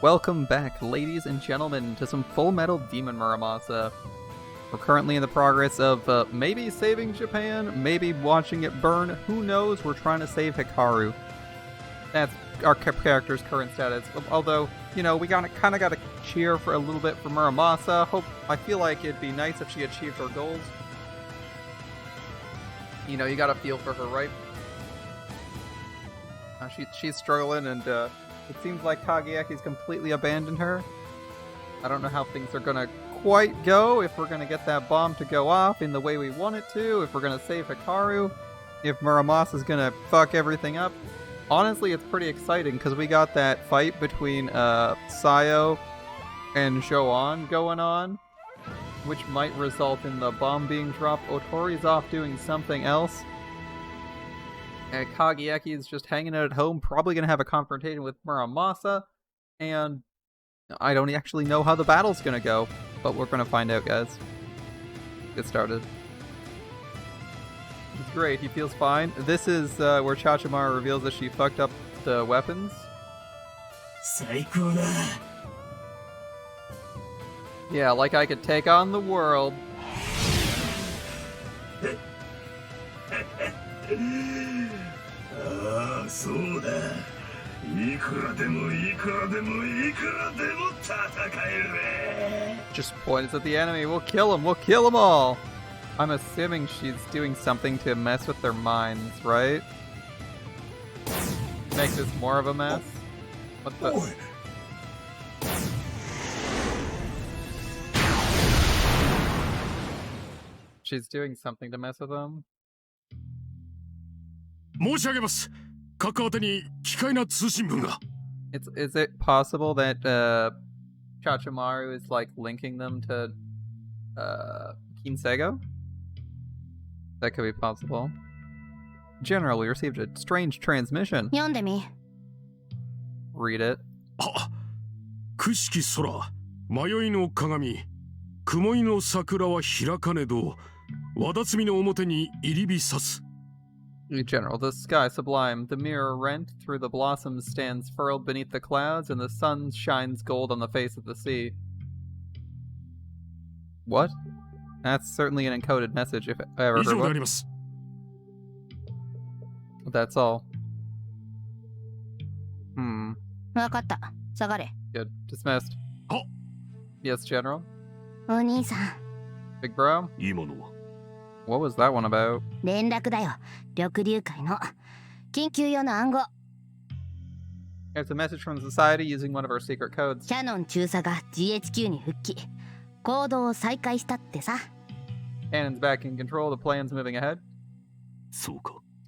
Welcome back, ladies and gentlemen, to some Full Metal Demon Muramasa. We're currently in the progress of maybe saving Japan, maybe watching it burn, who knows, we're trying to save Hikaru. That's our character's current status. Although, you know, we kind of got to cheer for a little bit for Muramasa. I feel like it'd be nice if she achieved her goals. You know, you gotta feel for her, right? She's struggling, and it seems like Kageyaki's completely abandoned her. I don't know how things are gonna quite go, if we're gonna get that bomb to go off in the way we want it to, if we're gonna save Hikaru, if Muramasa's gonna fuck everything up. Honestly, it's pretty exciting, because we got that fight between Sayo and Joan going on, which might result in the bomb being dropped. Otori's off doing something else. And Kageyaki is just hanging out at home, probably going to have a confrontation with Muramasa, and I don't actually know how the battle's going to go, but we're going to find out, guys. Get started. It's great, he feels fine. This is where Chachamaru reveals that she fucked up the weapons. Yeah, like I could take on the world. Just points at the enemy. We'll kill them all. I'm assuming she's doing something to mess with their minds, right? Make this more of a mess? What the? She's doing something to mess with them? Is it possible that Chachamaru is like linking them to Kinsego? That could be possible. General, we received a strange transmission. Read it. General, the sky sublime. The mirror rent through the blossoms stands furled beneath the clouds, and the sun shines gold on the face of the sea. What? That's certainly an encoded message, if I ever heard one. That's all. Good. Dismissed. Yes, General? Big bro? What was that one about? It's a message from society using one of our secret codes. Cannon's back in control, the plan's moving ahead.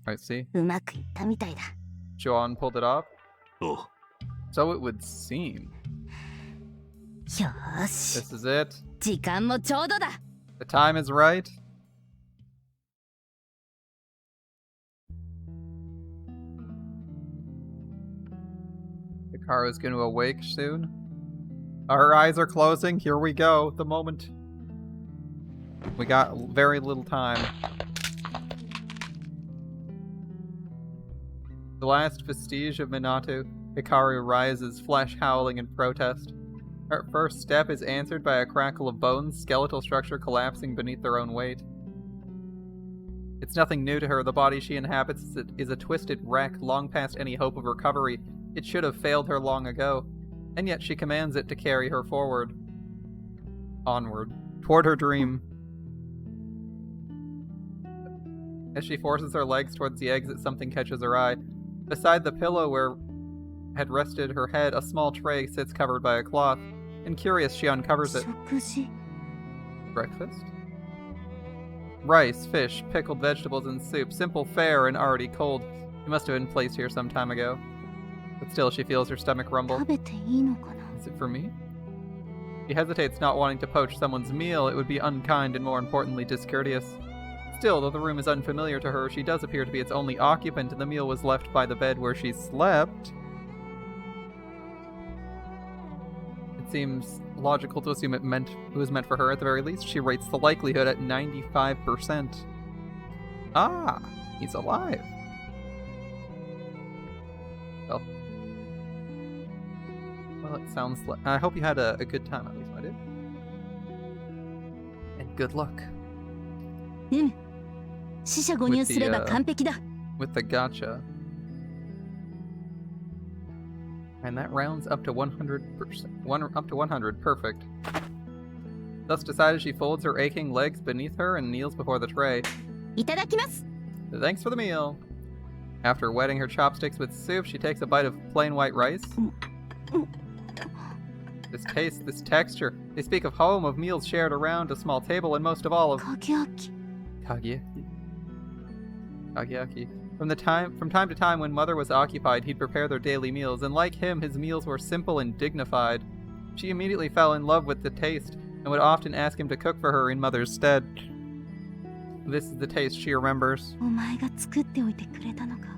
I see. Joan pulled it off. So it would seem. This is it. The time is right. Hikaru's going to awake soon. Her eyes are closing. Here we go. The moment. We got very little time. The last vestige of Minato, Hikaru rises, flesh howling in protest. Her first step is answered by a crackle of bones, skeletal structure collapsing beneath their own weight. It's nothing new to her. The body she inhabits is a twisted wreck, long past any hope of recovery. It should have failed her long ago, and yet she commands it to carry her forward. Onward, toward her dream. As she forces her legs towards the exit, something catches her eye. Beside the pillow where had rested her head, a small tray sits covered by a cloth. And curious, she uncovers it. Breakfast? Rice, fish, pickled vegetables, and soup. Simple fare and already cold. It must have been placed here some time ago. But still, she feels her stomach rumble. Is it for me? She hesitates, not wanting to poach someone's meal. It would be unkind and, more importantly, discourteous. Still, though the room is unfamiliar to her, she does appear to be its only occupant, and the meal was left by the bed where she slept. It seems logical to assume it was meant for her at the very least. She rates the likelihood at 95%. Ah, he's alive. Well, Well, it sounds like... I hope you had a good time, at least, my dude. And good luck. With the gacha. And that rounds up to 100%. Up to 100. Perfect. Thus decided, she folds her aching legs beneath her and kneels before the tray. Itadakimasu! Thanks for the meal. After wetting her chopsticks with soup, she takes a bite of plain white rice. This taste, this texture. They speak of home, of meals shared around a small table, and most of all of... Kageaki. From time to time when Mother was occupied, he'd prepare their daily meals, and like him, his meals were simple and dignified. She immediately fell in love with the taste, and would often ask him to cook for her in Mother's stead. This is the taste she remembers.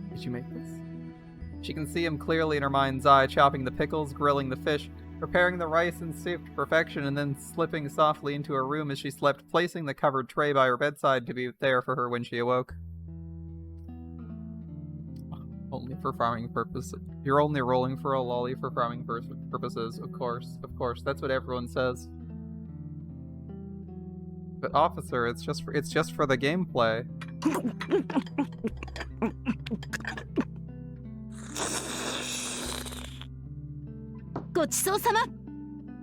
Did you make this? She can see him clearly in her mind's eye, chopping the pickles, grilling the fish, preparing the rice and soup to perfection, and then slipping softly into her room as she slept, placing the covered tray by her bedside to be there for her when she awoke. Only for farming purposes. You're only rolling for a lolly for farming purposes, of course. Of course, that's what everyone says. But officer, it's just for the gameplay.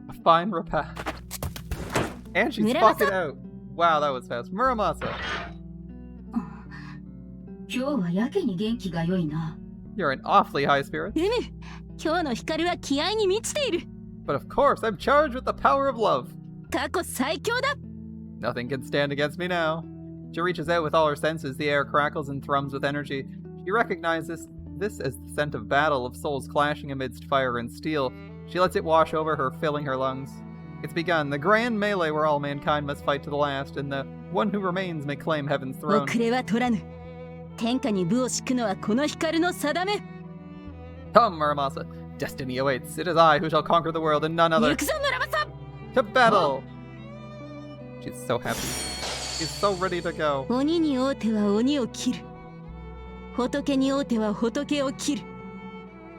A fine repast. And she's fucking out. Wow, that was fast. Muramasa. You're in awfully high spirits. But of course, I'm charged with the power of love. Nothing can stand against me now. She reaches out with all her senses. The air crackles and thrums with energy. She recognizes this as the scent of battle, of souls clashing amidst fire and steel. She lets it wash over her, filling her lungs. It's begun, the grand melee where all mankind must fight to the last, and the one who remains may claim heaven's throne. Come, Muramasa. Destiny awaits. It is I who shall conquer the world, and none other. To battle! She's so happy. She's so ready to go.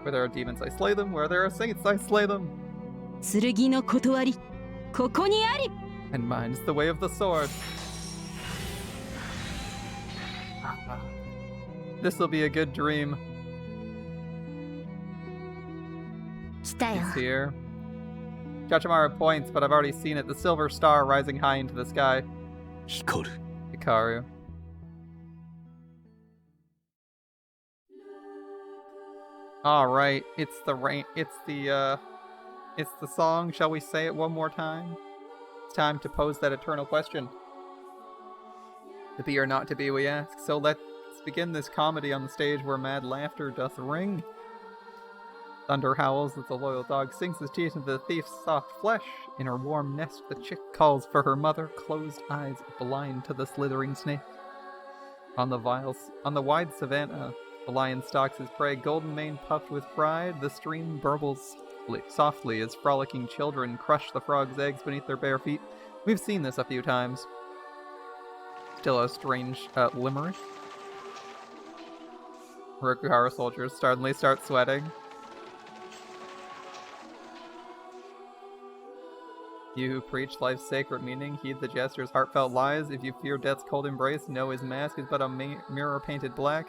Where there are demons, I slay them. Where there are saints, I slay them. And mine's the way of the sword. This'll be a good dream. It's here. Chachamaru points, but I've already seen it. The silver star rising high into the sky. Hikaru. Alright, it's the rain. It's the song. Shall we say it one more time? It's time to pose that eternal question. To be or not to be, we ask. So let's begin this comedy on the stage where mad laughter doth ring. Thunder howls as the loyal dog sinks his teeth into the thief's soft flesh. In her warm nest, the chick calls for her mother, closed eyes blind to the slithering snake. On the wide savanna, the lion stalks his prey, golden mane puffed with pride. The stream burbles softly as frolicking children crush the frog's eggs beneath their bare feet. We've seen this a few times. Still a strange limerick. Rokuhara soldiers suddenly start sweating. You who preach life's sacred meaning, heed the jester's heartfelt lies. If you fear death's cold embrace, know his mask is but a mirror painted black.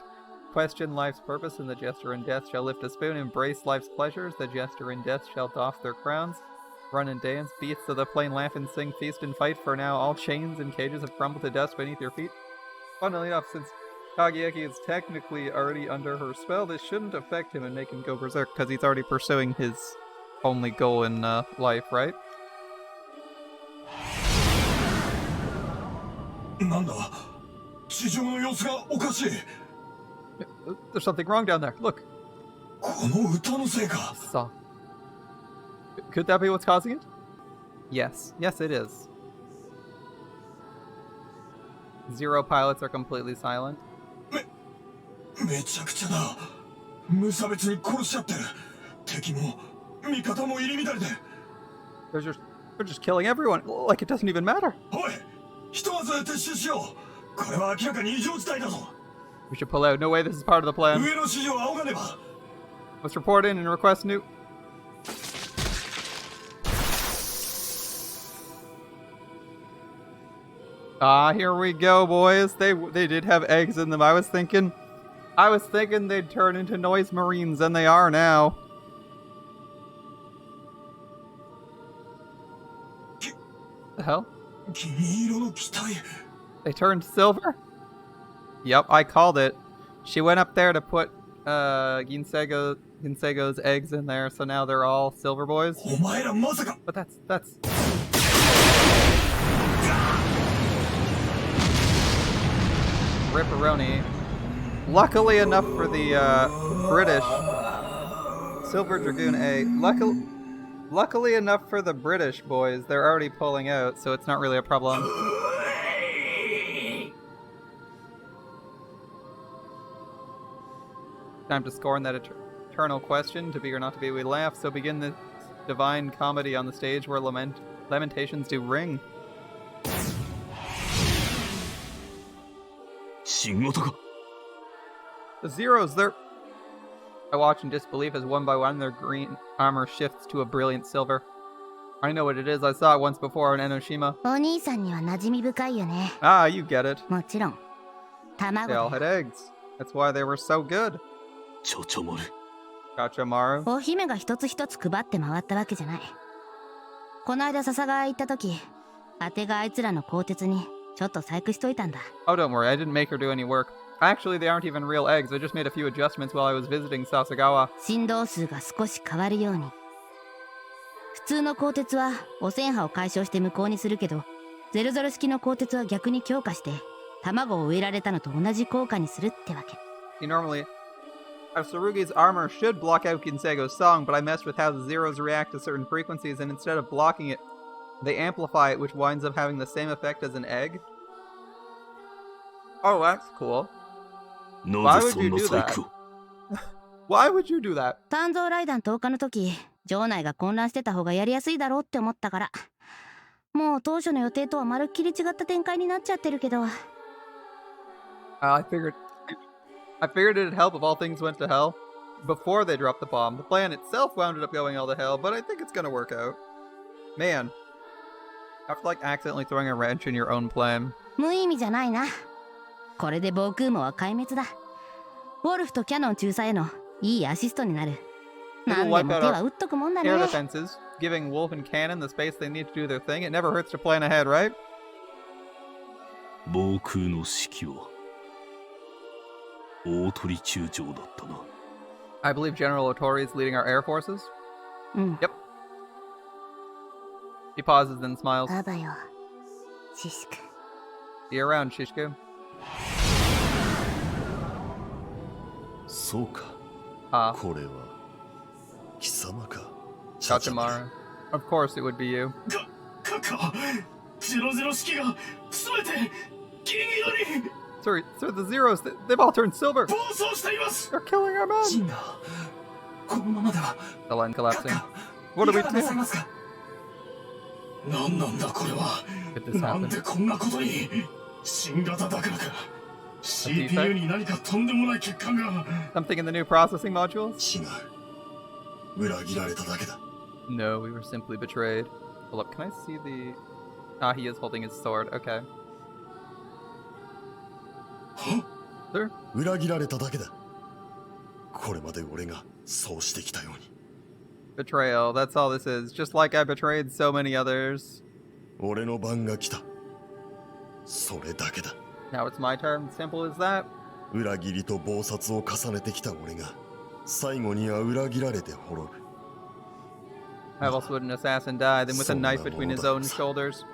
Question life's purpose, and the jester in death shall lift a spoon. Embrace life's pleasures, the jester in death shall doff their crowns. Run and dance, beasts of the plain laugh and sing, feast and fight, for now all chains and cages have crumbled to dust beneath your feet. Funnily enough, since Kageaki is technically already under her spell, this shouldn't affect him and make him go berserk, because he's already pursuing his only goal in life, right? There's something wrong down there. Look. Song. Could that be what's causing it? Yes. Yes, it is. 0 pilots are completely silent. They're just killing everyone, like it doesn't even matter. We should pull out. No way this is part of the plan. Let's report in and request new... Ah, here we go, boys. They did have eggs in them. I was thinking they'd turn into noise marines, and they are now. The hell? They turned silver? Yep, I called it. She went up there to put Ginsego's eggs in there, so now they're all silver boys. But that's Ripperoni. Luckily enough for the British, Silver Dragoon A. Luckily enough for the British boys, they're already pulling out, so it's not really a problem. Time to scorn that eternal question, to be or not to be, we laugh, so begin this divine comedy on the stage where lamentations do ring. The Zeros, I watch in disbelief as one by one their green armor shifts to a brilliant silver. I know what it is, I saw it once before in Enoshima. Ah, you get it. They all had eggs. That's why they were so good. Chachamaru. お姫が一つ一つ配って回ったわけじゃない。この間笹川行った時、あてがあいつらの鋼鉄にちょっと細工しといたんだ。Oh, don't worry, I didn't make her do any work. Actually, they aren't even real eggs. I just made a few adjustments while I was visiting Sasagawa. 振動数が少し変わるように。普通の鋼鉄は汚染波を解消して無効にするけど、00式の鋼鉄は逆に強化して卵を植えられたのと同じ効果にするってわけ。Normally, Tsurugi's armor should block out Ginsego's song, but I messed with how the Zeros react to certain frequencies, and instead of blocking it, they amplify it, which winds up having the same effect as an egg. Oh, that's cool. Why would you do that? Why would you do that? 炭造雷弾投下の時、城内が混乱してた方がやりやすいだろうって思ったから。もう当初の予定とはまるっきり違った展開になっちゃってるけど。I figured it'd help if all things went to hell before they dropped the bomb. The plan itself wound up going all to hell, but I think it's gonna work out. Man, after like accidentally throwing a wrench in your own plan. 無意味じゃないな。これで防空網は壊滅だ。ウォルフとキャノン中佐へのいいアシストになる。何でも手は打っとくもんだね。Air defenses, giving Wolf and Cannon the space they need to do their thing. It never hurts to plan ahead, right? 防空の指揮は大鳥中将だったな。I believe General Otori is leading our air forces. Yep. He pauses, then smiles. あばよ、シシク。See you around, Shishku. そうか。これは貴様か。Chachamaru. Of course it would be you. 00式が全て銀色に。Sir, the Zeros, they've all turned silver. 暴走しています。They're killing our men. ジンがこのままでは。The line collapsing. What do we do? 何なんだこれは。なんでこんなことに。新型だからか。CPU に何かとんでもない欠陥が。Something in the new processing modules? 違う。裏切られただけだ。No, we were simply betrayed. Hold up, can I see the... Ah, he is holding his sword. Okay. Sir? 裏切られただけだ。これまで俺がそうしてきたように。Betrayal, that's all this is. Just like I betrayed so many others. 俺の番が来た。それだけだ。Now it's my turn. Simple as that. 裏切りと謀殺を重ねてきた俺が最後には裏切られて滅ぶ。How else would an assassin die than with a knife between his own shoulders?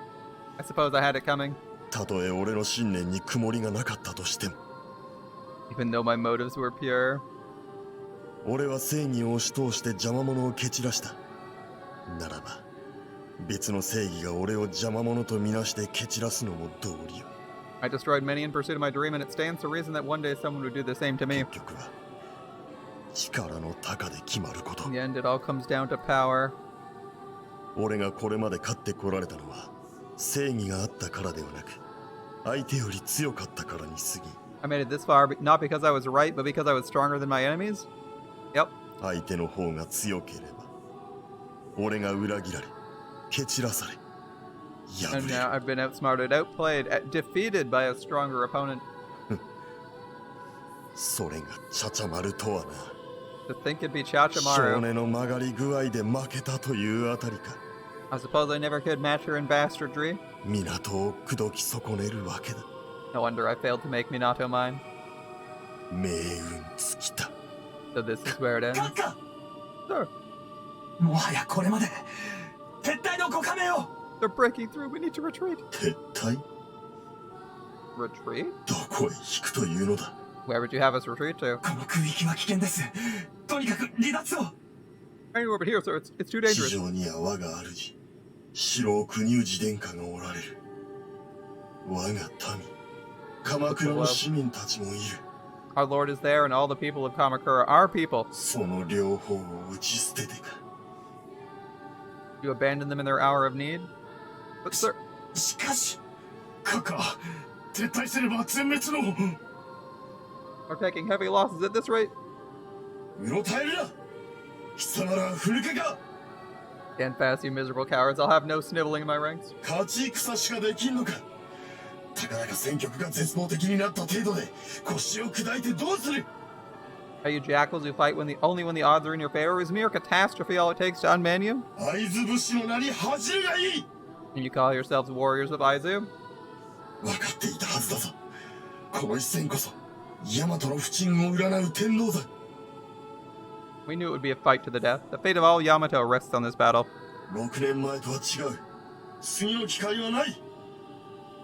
I suppose I had it coming. たとえ俺の信念に曇りがなかったとしても。Even though my motives were pure. 俺は正義を押し通して邪魔者を蹴散らした。ならば別の正義が俺を邪魔者とみなして蹴散らすのも道理よ。I destroyed many in pursuit of my dream, and it stands to reason that one day someone would do the same to me. 結局は力の高で決まること。In the end, it all comes down to power. 俺がこれまで勝ってこられたのは正義があったからではなく、相手より強かったからに過ぎ。I made it this far, not because I was right, but because I was stronger than my enemies? Yep. 相手の方が強ければ、俺が裏切られ、蹴散らされ、破 And れ now る I've been outsmarted, outplayed, defeated by a stronger opponent. それがチャチャマルとはな To think it'd be 少 Chachamaru. 年の曲がり具合で負けたというあたりか I suppose I never could match her in bastardry. 港を口説き損ねるわけだ No wonder I failed to make Minato mine. 命運尽きた So this is where it ends. 閣下 Sir, もはやこれまで撤退のご加盟を they're breaking through. We need to retreat. 撤退 Retreat? どこへ引くというのだ Where would you have us retreat to? この空域は危険ですとにかく離脱を Anywhere but here, sir. It's too 地 dangerous. 上には我が主城国乳寺殿下がおられる我が民鎌倉の市民たちもいる Our Lord is there, and all the people of Kamakura are people. その両方を打ち捨ててか You abandon them in their hour of need? But, sir, しかしカカ撤退すれば全滅の we're taking heavy losses at this rate. うろたえるな貴様ら古家か Stand fast, you miserable cowards. I'll have no sniveling in my ranks. 勝ち戦しかできんのかたかだか戦局が絶望的になった程度で腰を砕いてどうする Are you jackals who fight only when the odds are in your favor? Is mere catastrophe all it takes to unman you? 会津武士の名に恥じるがいい And you call yourselves warriors of Aizu? 分かっていたはずだぞこの一戦こそ大和の不沈を占う天皇だ We knew it would be a fight to the death. The fate of all Yamato rests on this battle. 6年前とは違う次の機会はない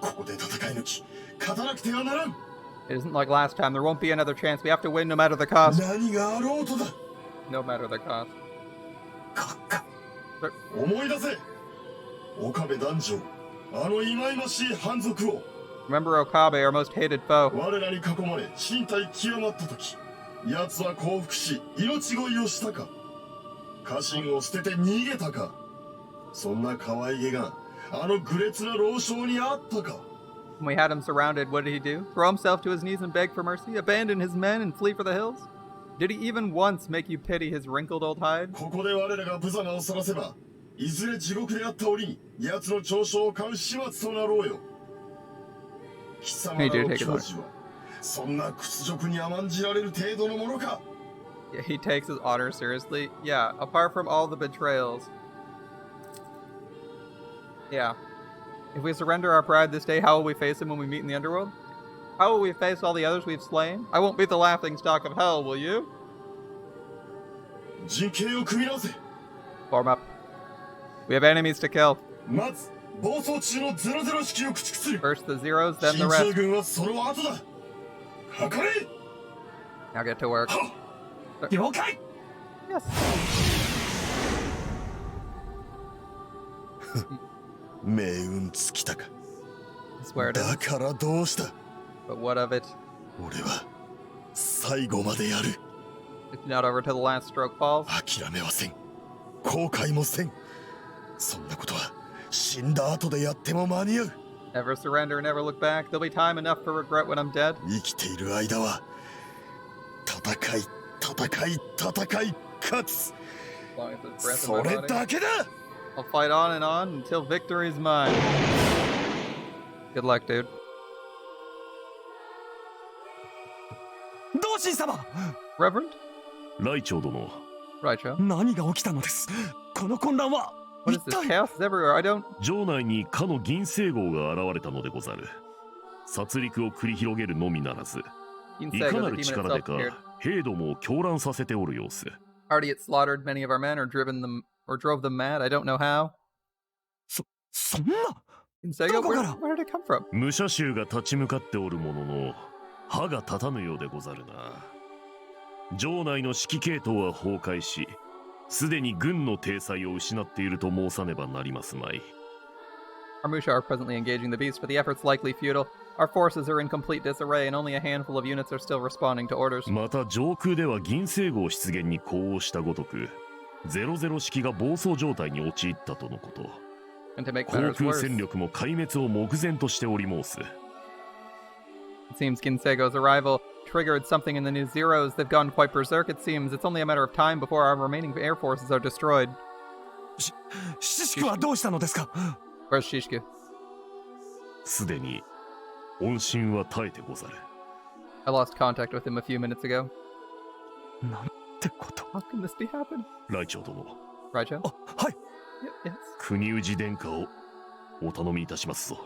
ここで戦い抜き勝たなくてはならん It isn't like last time. There won't be another chance. We have to win no matter the cost. 何があろうとだ No matter the cost. 閣下思い出せ岡部男女あの忌々しい反族を Remember Okabe, our most hated foe. 我らに囲まれ身体極まった時奴は降伏し命乞いをしたか家臣を捨てて逃げたかそんな可愛げがあの愚劣な老将にあったか When we had him surrounded, what did he do? Throw himself to his knees and beg for mercy? Abandon his men and flee for the hills? Did he even once make you pity his wrinkled old hide? ここで我らが無様を晒せばいずれ地獄であった折に奴の長所を買う始末となろうよ貴様らの教授はそんな屈辱に甘んじられる程度のものか Yeah, he takes his honor seriously. Yeah, apart from all the betrayals. Yeah. If we surrender our pride this day, how will we face him when we meet in the underworld? How will we face all the others we've slain? I won't be the laughing stock of hell, will you? 陣形を組み直せ Form up. We have enemies to kill. まず暴走中の00式を駆逐する First the zeros, then 進 the 駐 rest. 軍はその後だかかれ Now get to work. 了解 Yes. 命運尽きたか That's where it だ is. からどうした But what of it? 俺は最後までやる It's not over till the last stroke falls. 諦めはせん後悔もせんそんなことは死んだ後でやっても間に合う Never surrender, never look back. There'll be time enough for regret when I'm dead. 生きている間は戦い戦い戦い勝つ As long as there's breath in そ my れ body. だけだ I'll fight on and on until victory is mine. Good luck, dude. 同心様 Reverend? ライチョウ殿、 Raicho? 何が起きたのですこの混乱は What 一 is this? 体 Chaos is everywhere. I don't... 城内にかの銀星号が現れたのでござる。殺戮を繰り広げるのみならず、い Kinsei, か the なる demon 力 itself でか appeared. 兵どもを狂乱させておる様子。 Already it slaughtered many of our men or drove them mad. I don't know how. そんな Kinsei, where どこから did it come from? 武者衆が立ち向かっておるものの、歯が立たぬようでござるな。城内の指揮系統は崩壊し、すでに軍の体裁を失っていると申さねばなりますまい。Our Musha are presently engaging the beast, but the effort's likely futile. Our forces are in complete disarray, and only a handful of units are still responding to orders. また上空では銀星号出現に呼応したごとく、00式が暴走状態に陥ったとのこと。 And to make 航 matters 空 worse, 戦力も壊滅を目前としており申す。 it seems Kinsego's arrival triggered something in the new Zeros. They've gone quite berserk, it seems. It's only a matter of time before our remaining air forces are destroyed. シシクはどうしたのですか Where's Shishku? すでに音信は絶えてござる。 I lost contact with him a few minutes ago. なんてこと。 How can this be happening? ライチョウ殿、 Raicho? あ、はい。 Yes. 国氏殿下をお頼みいたしますぞ。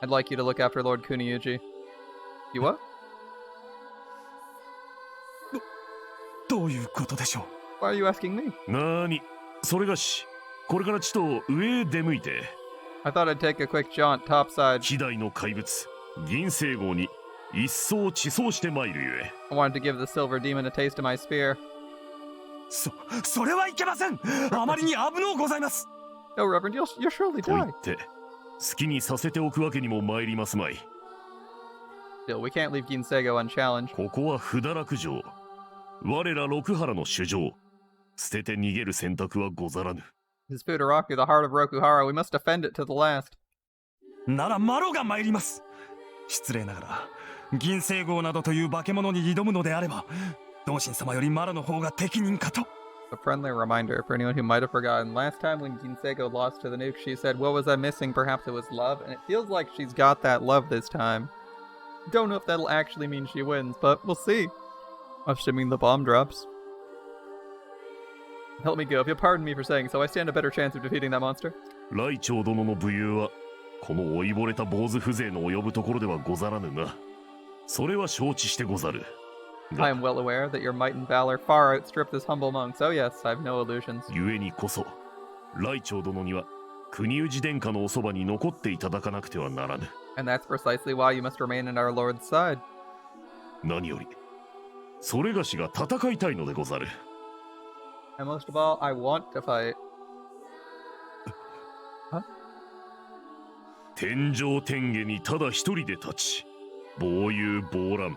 I'd like you to look after Lord Kuniyuji. You what? どういうことでしょう。 Why are you asking me? なーに、それがし、これからちと上へ出向いて、 I thought I'd take a quick jaunt topside. 希代の怪物、銀星号に一層地層してまいるゆえ。 I wanted to give the silver demon a taste of my spear. それはいけません。あまりに危のうございます。 No, Reverend, you'll surely と言 die. って好きにさせておくわけにも参りますまい。 Still, we can't leave Ginsego unchallenged. ここは不堕落城、我ら六原の主城、捨てて逃げる選択はござらぬ。 This is Futaraku, the heart of Rokuhara. We must defend it to the last. ならマロが参ります。失礼ながら銀星号などという化け物に挑むのであれば、同心様よりマロの方が適任かと。 A friendly reminder for anyone who might have forgotten. Last time when Ginsego lost to the nuke, she said, "What was I missing? Perhaps it was love." And it feels like she's got that love this time. Don't know if that'll actually mean she wins, but we'll see. Assuming the bomb drops. Help me go. If you'll pardon me for saying so, I stand a better chance of defeating that monster. ライチョウ殿の武勇はこの老いぼれた坊主風情の及ぶところではござらぬな。それは承知してござる。 I am well aware that your might and valor far outstrip this humble monk, so yes, I have no illusions. 故にこそライチョウ殿には国氏殿下のおそばに残っていただかなくてはならぬ。 And that's precisely why you must remain in our Lord's side. 何よりそれがしが戦いたいのでござる。 And most of all, I want to fight. 天上天下にただ一人で立ち、暴勇暴乱、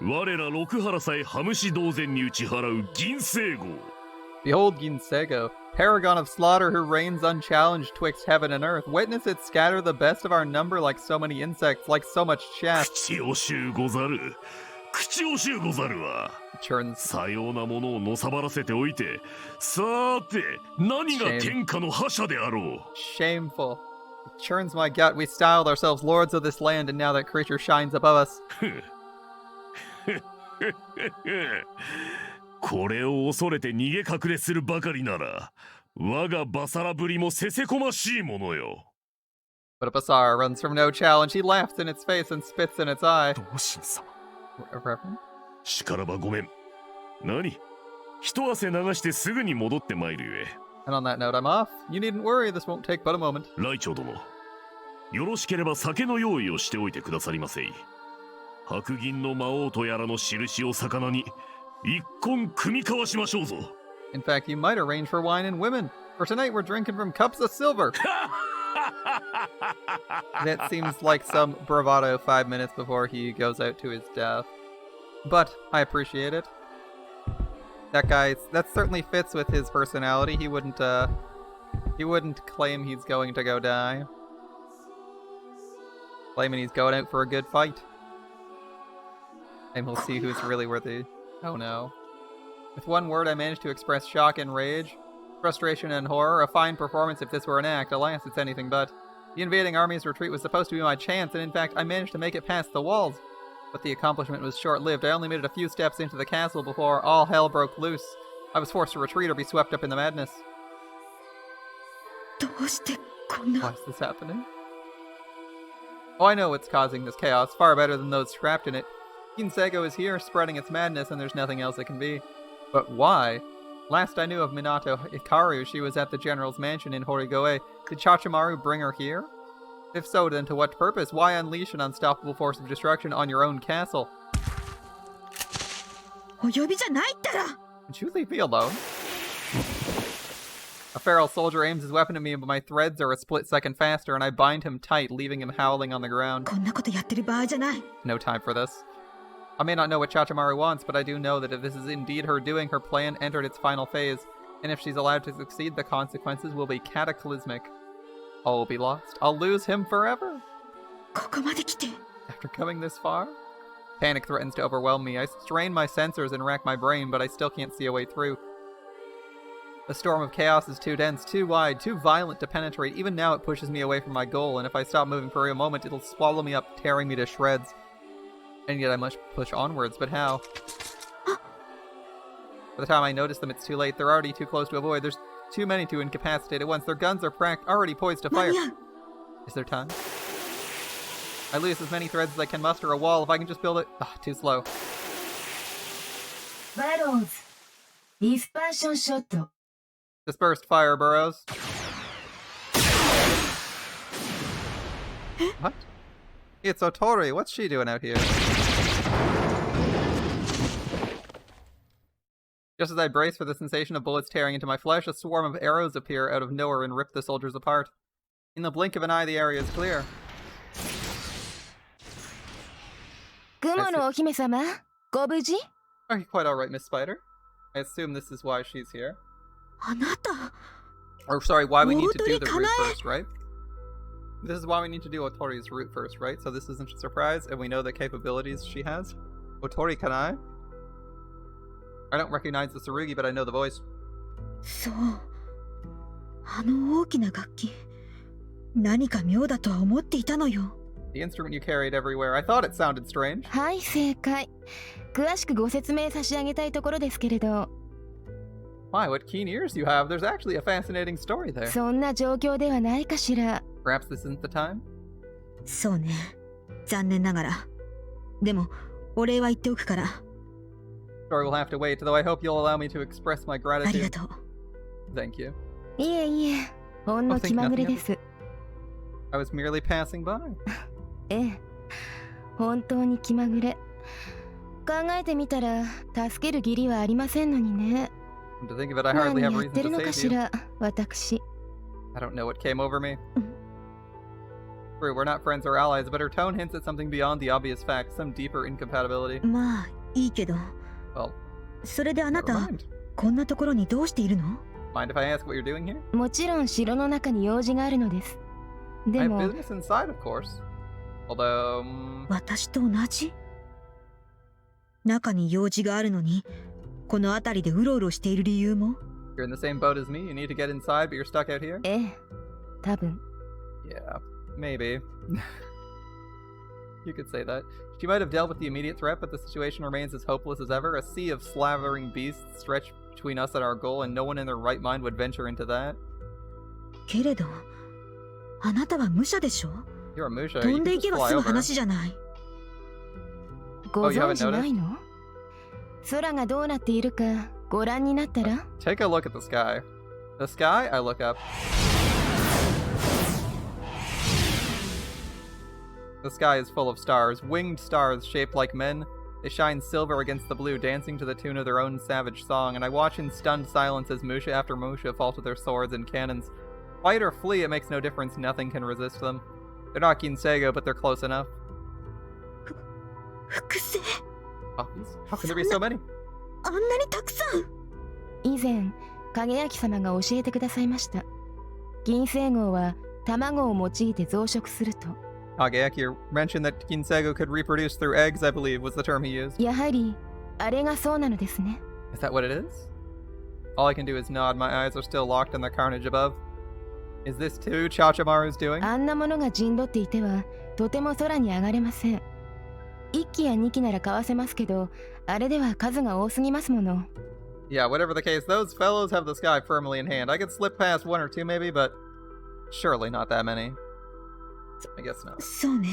我ら六原さえ羽虫同然に打ち払う銀星号。 Behold Ginsego, paragon of slaughter who reigns unchallenged twixt heaven and earth. Witness it scatter the best of our number like so many insects, like so much chaff. 口惜しゅうござる。口惜しゅうござるわ。 Churns. さようなものをのさばらせておいて、さーて何が天下の覇者であろう。 Shameful. It churns my gut. We styled ourselves lords of this land, and now that creature shines above us. これを恐れて逃げ隠れするばかりなら、我がバサラぶりもせせこましいものよ。 But a Basara runs from no challenge. He laughs in its face and spits in its eye. 同心様。 Reverend? しからばごめん。何？一汗流してすぐに戻ってまいるゆえ。 And on that note, I'm off. You needn't worry. This won't take but a moment. ライチョウ殿、よろしければ酒の用意をしておいてくださりませい。白銀の魔王とやらの印を魚に一献組み交わしましょうぞ。 In fact, you might arrange for wine and women. For tonight, we're drinking from cups of silver. That seems like some bravado 5 minutes before he goes out to his death. But I appreciate it. That certainly fits with his personality. He wouldn't claim he's going to go die. Claiming he's going out for a good fight. And we'll see who's really worthy. Oh no. With one word, I managed to express shock and rage, frustration and horror. A fine performance if this were an act. Alas, it's anything but. The invading army's retreat was supposed to be my chance, and in fact, I managed to make it past the walls. But the accomplishment was short-lived. I only made it a few steps into the castle before all hell broke loose. I was forced to retreat or be swept up in the madness. Why is this happening? Oh, I know what's causing this chaos, far better than those trapped in it. Ginsego is here, spreading its madness, and there's nothing else it can be. But why? Last I knew of Minato Hikaru, she was at the general's mansion in Horigoe. Did Chachamaru bring her here? If so, then to what purpose? Why unleash an unstoppable force of destruction on your own castle? Would you leave me alone? A feral soldier aims his weapon at me, but my threads are a split second faster, and I bind him tight, leaving him howling on the ground. No time for this. I may not know what Chachamaru wants, but I do know that if this is indeed her doing, her plan entered its final phase, and if she's allowed to succeed, the consequences will be cataclysmic. All will be lost. I'll lose him forever. After coming this far? Panic threatens to overwhelm me. I strain my sensors and rack my brain, but I still can't see a way through. The storm of chaos is too dense, too wide, too violent to penetrate. Even now it pushes me away from my goal, and if I stop moving for a moment, it'll swallow me up, tearing me to shreds. And yet I must push onwards, but how? By the time I notice them, it's too late. They're already too close to avoid. There's too many to incapacitate at once. Their guns are already poised to fire. Is there time? I lose as many threads as I can muster. A wall, if I can just build it. Too slow. Barrels. Dispersion shot. Dispersed fire burrows. What? It's Otori. What's she doing out here? Just as I brace for the sensation of bullets tearing into my flesh, a swarm of arrows appear out of nowhere and rip the soldiers apart. In the blink of an eye, the area is clear. 雲のお姫様、ご無事? Are you quite alright, Miss Spider? I assume this is why she's here. あなた。 Or sorry, why we need to do the route Otori-kanae. first, right? This is why we need to do Otori's route first, right? So this isn't a surprise, and we know the capabilities she has. Otori Kanae? I don't recognize the Tsurugi, but I know the voice. そう。あの大きな楽器。何か妙だとは思っていたのよ。The instrument you carried everywhere. I thought it sounded strange. はい、正解。詳しくご説明差し上げたいところですけれど。Why, what keen ears you have. There's actually a fascinating story there. そんな状況ではないかしら。Perhaps this isn't the time? そうね。残念ながら。でも、お礼は言っておくから。Story will have to wait, though I hope you'll allow me to express my ありが gratitude. とう。Thank you. いえいえ、ほんの気まぐれです。I was merely passing by. ええ、本当に気まぐれ。考えてみたら、助ける義理はありませんのにね。And to think of it, I hardly 何 have やってる reason の to か save し you. ら、私。I don't know what came over me. True, we're not friends or allies, but her tone hints at something beyond the obvious facts, some deeper incompatibility. まあ、いいけど。 Well, それであな never た、 mind. こんなところにどうしているの？ Mind if I ask what you're doing here? もちろん城の中に用事があるのです。 I で have も、 business inside, of course. Although, 私と同じ？中に用事があるのに、この辺りでうろうろしている理由も？ you're in the same boat as me. You need to get inside, but you're stuck out here? ええ、多分。Yeah, maybe. You could say that. She might have dealt with the immediate threat, but the situation remains as hopeless as ever. A sea of slavering beasts stretched between us and our goal, and no one in their right mind would venture into that. けれど、あなたは武者でしょ？ You're a Musha. 飛 You ん can でい just けば fly 済む over. 話じゃない。ご you haven't 存知ないの？空がどうなっているかご覧になったら？ Take a look at the sky. The sky, I look up. The sky is full of stars, winged stars shaped like men. They shine silver against the blue, dancing to the tune of their own savage song, and I watch in stunned silence as Musha after Musha fall to their swords and cannons. Fight or flee, it makes no difference, nothing can resist them. They're not Kinsego, but they're close enough. 複製？ Puppies? How can there be so many? あんなにたくさん？以前、影明様が教えてくださいました。銀星号は卵を用いて増殖すると。Kageaki mentioned that Kinsego could reproduce through eggs, I believe, was the term he used. やはり、あれがそうなのですね。Is that what it is? All I can do is nod, my eyes are still locked on the carnage above. Is this too Chachamaru's doing? あんなものが陣取っていては、とても空に上がれません。1機や2機なら買わせますけど、あれでは数が多すぎますもの。Yeah, whatever the case, those fellows have the sky firmly in hand. I could slip past one or two maybe, but surely not that many. I guess not. そうね。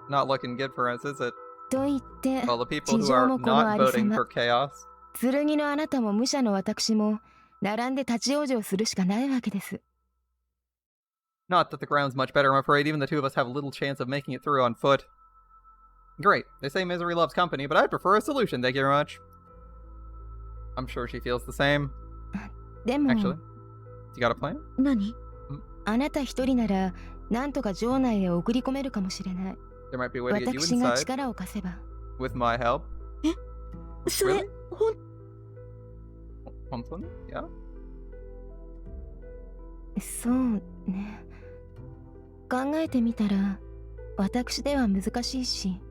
Not looking good for us, is it? と言って、 Well, the people who are not voting for chaos. 剣のあなたも武者の私も、並んで立ち往生するしかないわけです。Not that the ground's much better, I'm afraid. Even the two of us have little chance of making it through on foot. Great. They say misery loves company, but I'd prefer a solution, thank you very much. I'm sure she feels the same. でも、 Actually, you got a plan? 何？あなた一人なら、なんとか城内へ送り込めるかもしれない。 There might be a way to get you 私が inside 力を貸せば。 with my help. それ、 Really? 本当に? Yeah? そうね。考えてみたら、私では難しいし、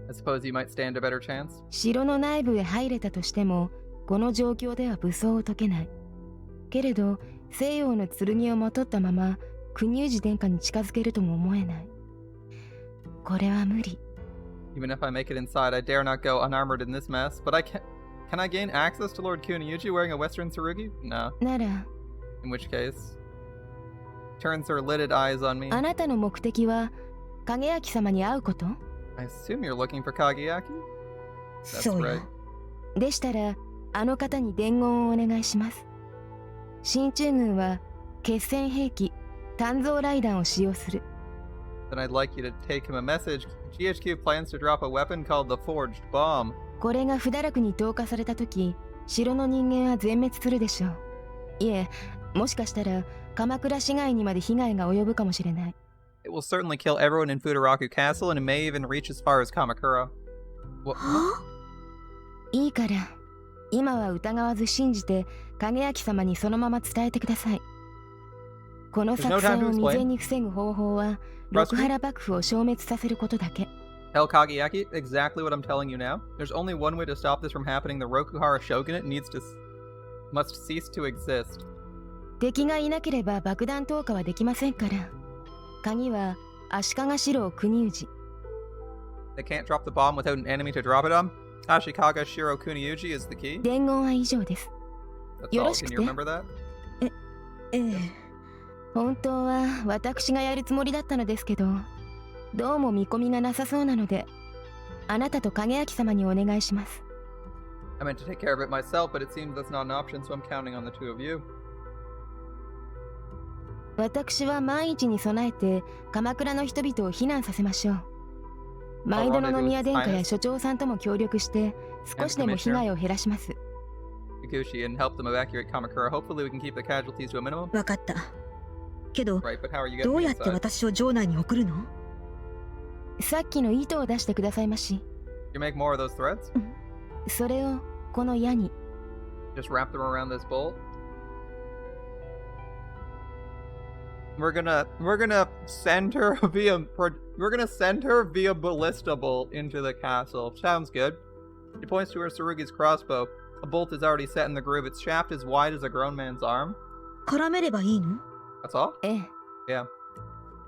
I suppose you might stand a better chance. 城の内部へ入れたとしても、この状況では武装を解けない。けれど西洋の剣をまとったまま国氏殿下に近づけるとも思えない。これは無理。 Even if I make it inside, I dare not go unarmored in this mess. But can I gain access to Lord Kuniyuji wearing a Western tsurugi? No. なら In which case, turns her lidded eyes on me. あなたの目的は影明様に会うこと？ I assume you're looking for Kageaki? That's そう right. よ。でしたらあの方に伝言をお願いします。進駐軍は決戦兵器鍛造雷弾を使用する。 Then I'd like you to take him a message. GHQ plans to drop a weapon called the Forged Bomb. これが不堕落に投下された時、城の人間は全滅するでしょう。いえ、もしかしたら鎌倉市街にまで被害が及ぶかもしれない。 It will certainly kill everyone in Futaraku Castle, and it may even reach as far as Kamakura. What? いいから、今は疑わず信じて影明様にそのまま伝えてください。この作戦を未然に防ぐ方法は六原幕府を消滅させることだけ。 Tell Kageaki exactly what I'm telling you now. There's only one way to stop this from happening. The Rokuhara Shogunate must cease to exist. 敵がいなければ爆弾投下はできませんから。鍵は足利四郎国氏。 They can't drop the bomb without an enemy to drop it on. Ashikaga Shiro Kuniyuji is the key. 伝言は以上です。 That's all. よろし Can く you て。 remember that? ええ。本当は私がやるつもりだったのですけど、どうも見込みがなさそうなので、あなたと影明様にお願いします。 I meant to take care of it myself, but it seems that's not an option, so I'm counting on the two of you. 私は万一に備えて鎌倉の人々を避難させましょう。毎度の宮殿下や所長さんとも協力して少しでも被害を減らします。 Kikuchi and help them evacuate Kamakura. Hopefully we can keep the casualties to a minimum. わかった。けど、 Right, but how are you ど getting うやって inside? 私を城内に送るの？さっきの糸を出してくださいまし。 You make more of those threads? それをこの矢に。 Just wrap them around this bolt. We're gonna send her via ballista bolt into the castle. Sounds good. She points to her Tsurugi's crossbow. A bolt is already set in the groove. Its shaft is wide as a grown man's arm. 絡めればいいの？ That's all? ええ。 Yeah.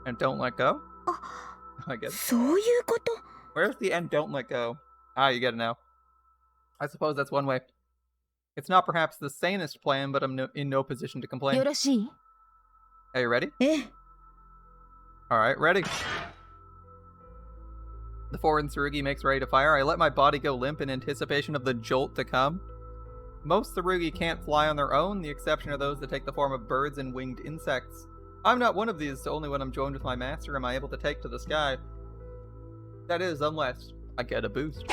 And don't let go? I guess. そういうこと？ Where's the end don't let go? Ah, you get it now. I suppose that's one way. It's not perhaps the sanest plan, but I'm in no position to よ complain. ろしい？ Are you ready? ええ。 Alright, ready. The foreign Tsurugi makes ready to fire. I let my body go limp in anticipation of the jolt to come. Most Tsurugi can't fly on their own, the exception are those that take the form of birds and winged insects. I'm not one of these, so only when I'm joined with my master am I able to take to the sky. That is, unless I get a boost.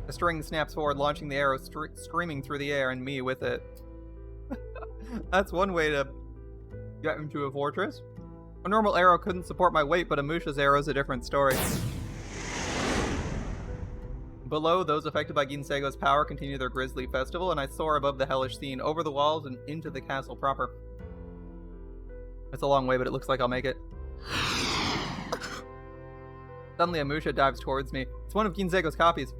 The string snaps forward, launching the arrow screaming through the air, and me with it. That's one way to get into a fortress. A normal arrow couldn't support my weight, but a Musha's arrow is a different story. Below, those affected by Ginsego's power continue their grisly festival, and I soar above the hellish scene, over the walls, and into the castle proper. It's a long way, but it looks like I'll make it. Suddenly, a Musha dives towards me. It's one of Ginsego's copies.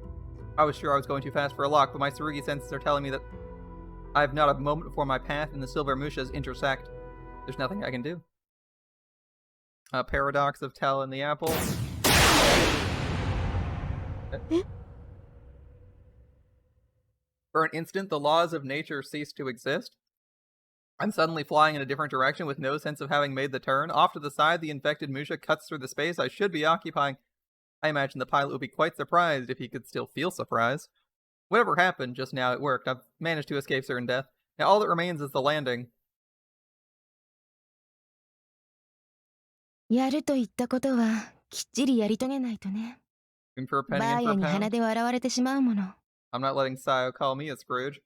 I was sure I was going too fast for a lock, but my Tsurugi senses are telling me that I have not a moment before my path and the silver Mushas intersect. There's nothing I can do. A paradox of Tell and the apple. For an instant, the laws of nature cease to exist. I'm suddenly flying in a different direction with no sense of having made the turn. Off to the side, the infected Musha cuts through the space I should be occupying. I imagine the pilot would be quite surprised if he could still feel surprised. Whatever happened just now, it worked. I've managed to escape certain death. Now all that remains is the landing. やると言ったことはきっちりやり遂げないとね。 In for a penny, バー in ヤ for a に鼻 pound. で笑われてしまうもの。 I'm not letting Sayo call me a Scrooge.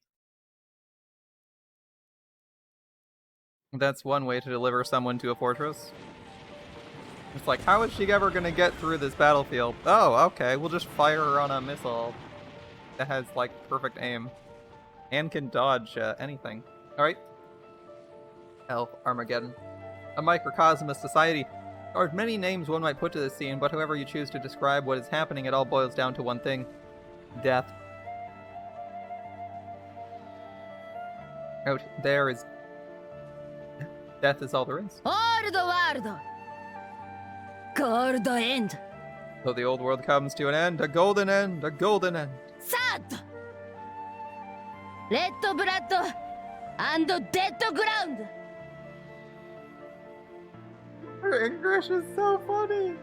That's one way to deliver someone to a fortress. It's like, how is she ever gonna get through this battlefield? Oh, okay, we'll just fire her on a missile that has, like, perfect aim. And can dodge anything. Alright. Hell, Armageddon. A microcosm of society. There are many names one might put to this scene, but however you choose to describe what is happening, it all boils down to one thing. Death. Out there is death is all there is. オールドワールドゴールドエンド So the old world comes to an end, a golden end, a golden end. サードレッドブラッドアンドデッドグラウンド Her English is so funny.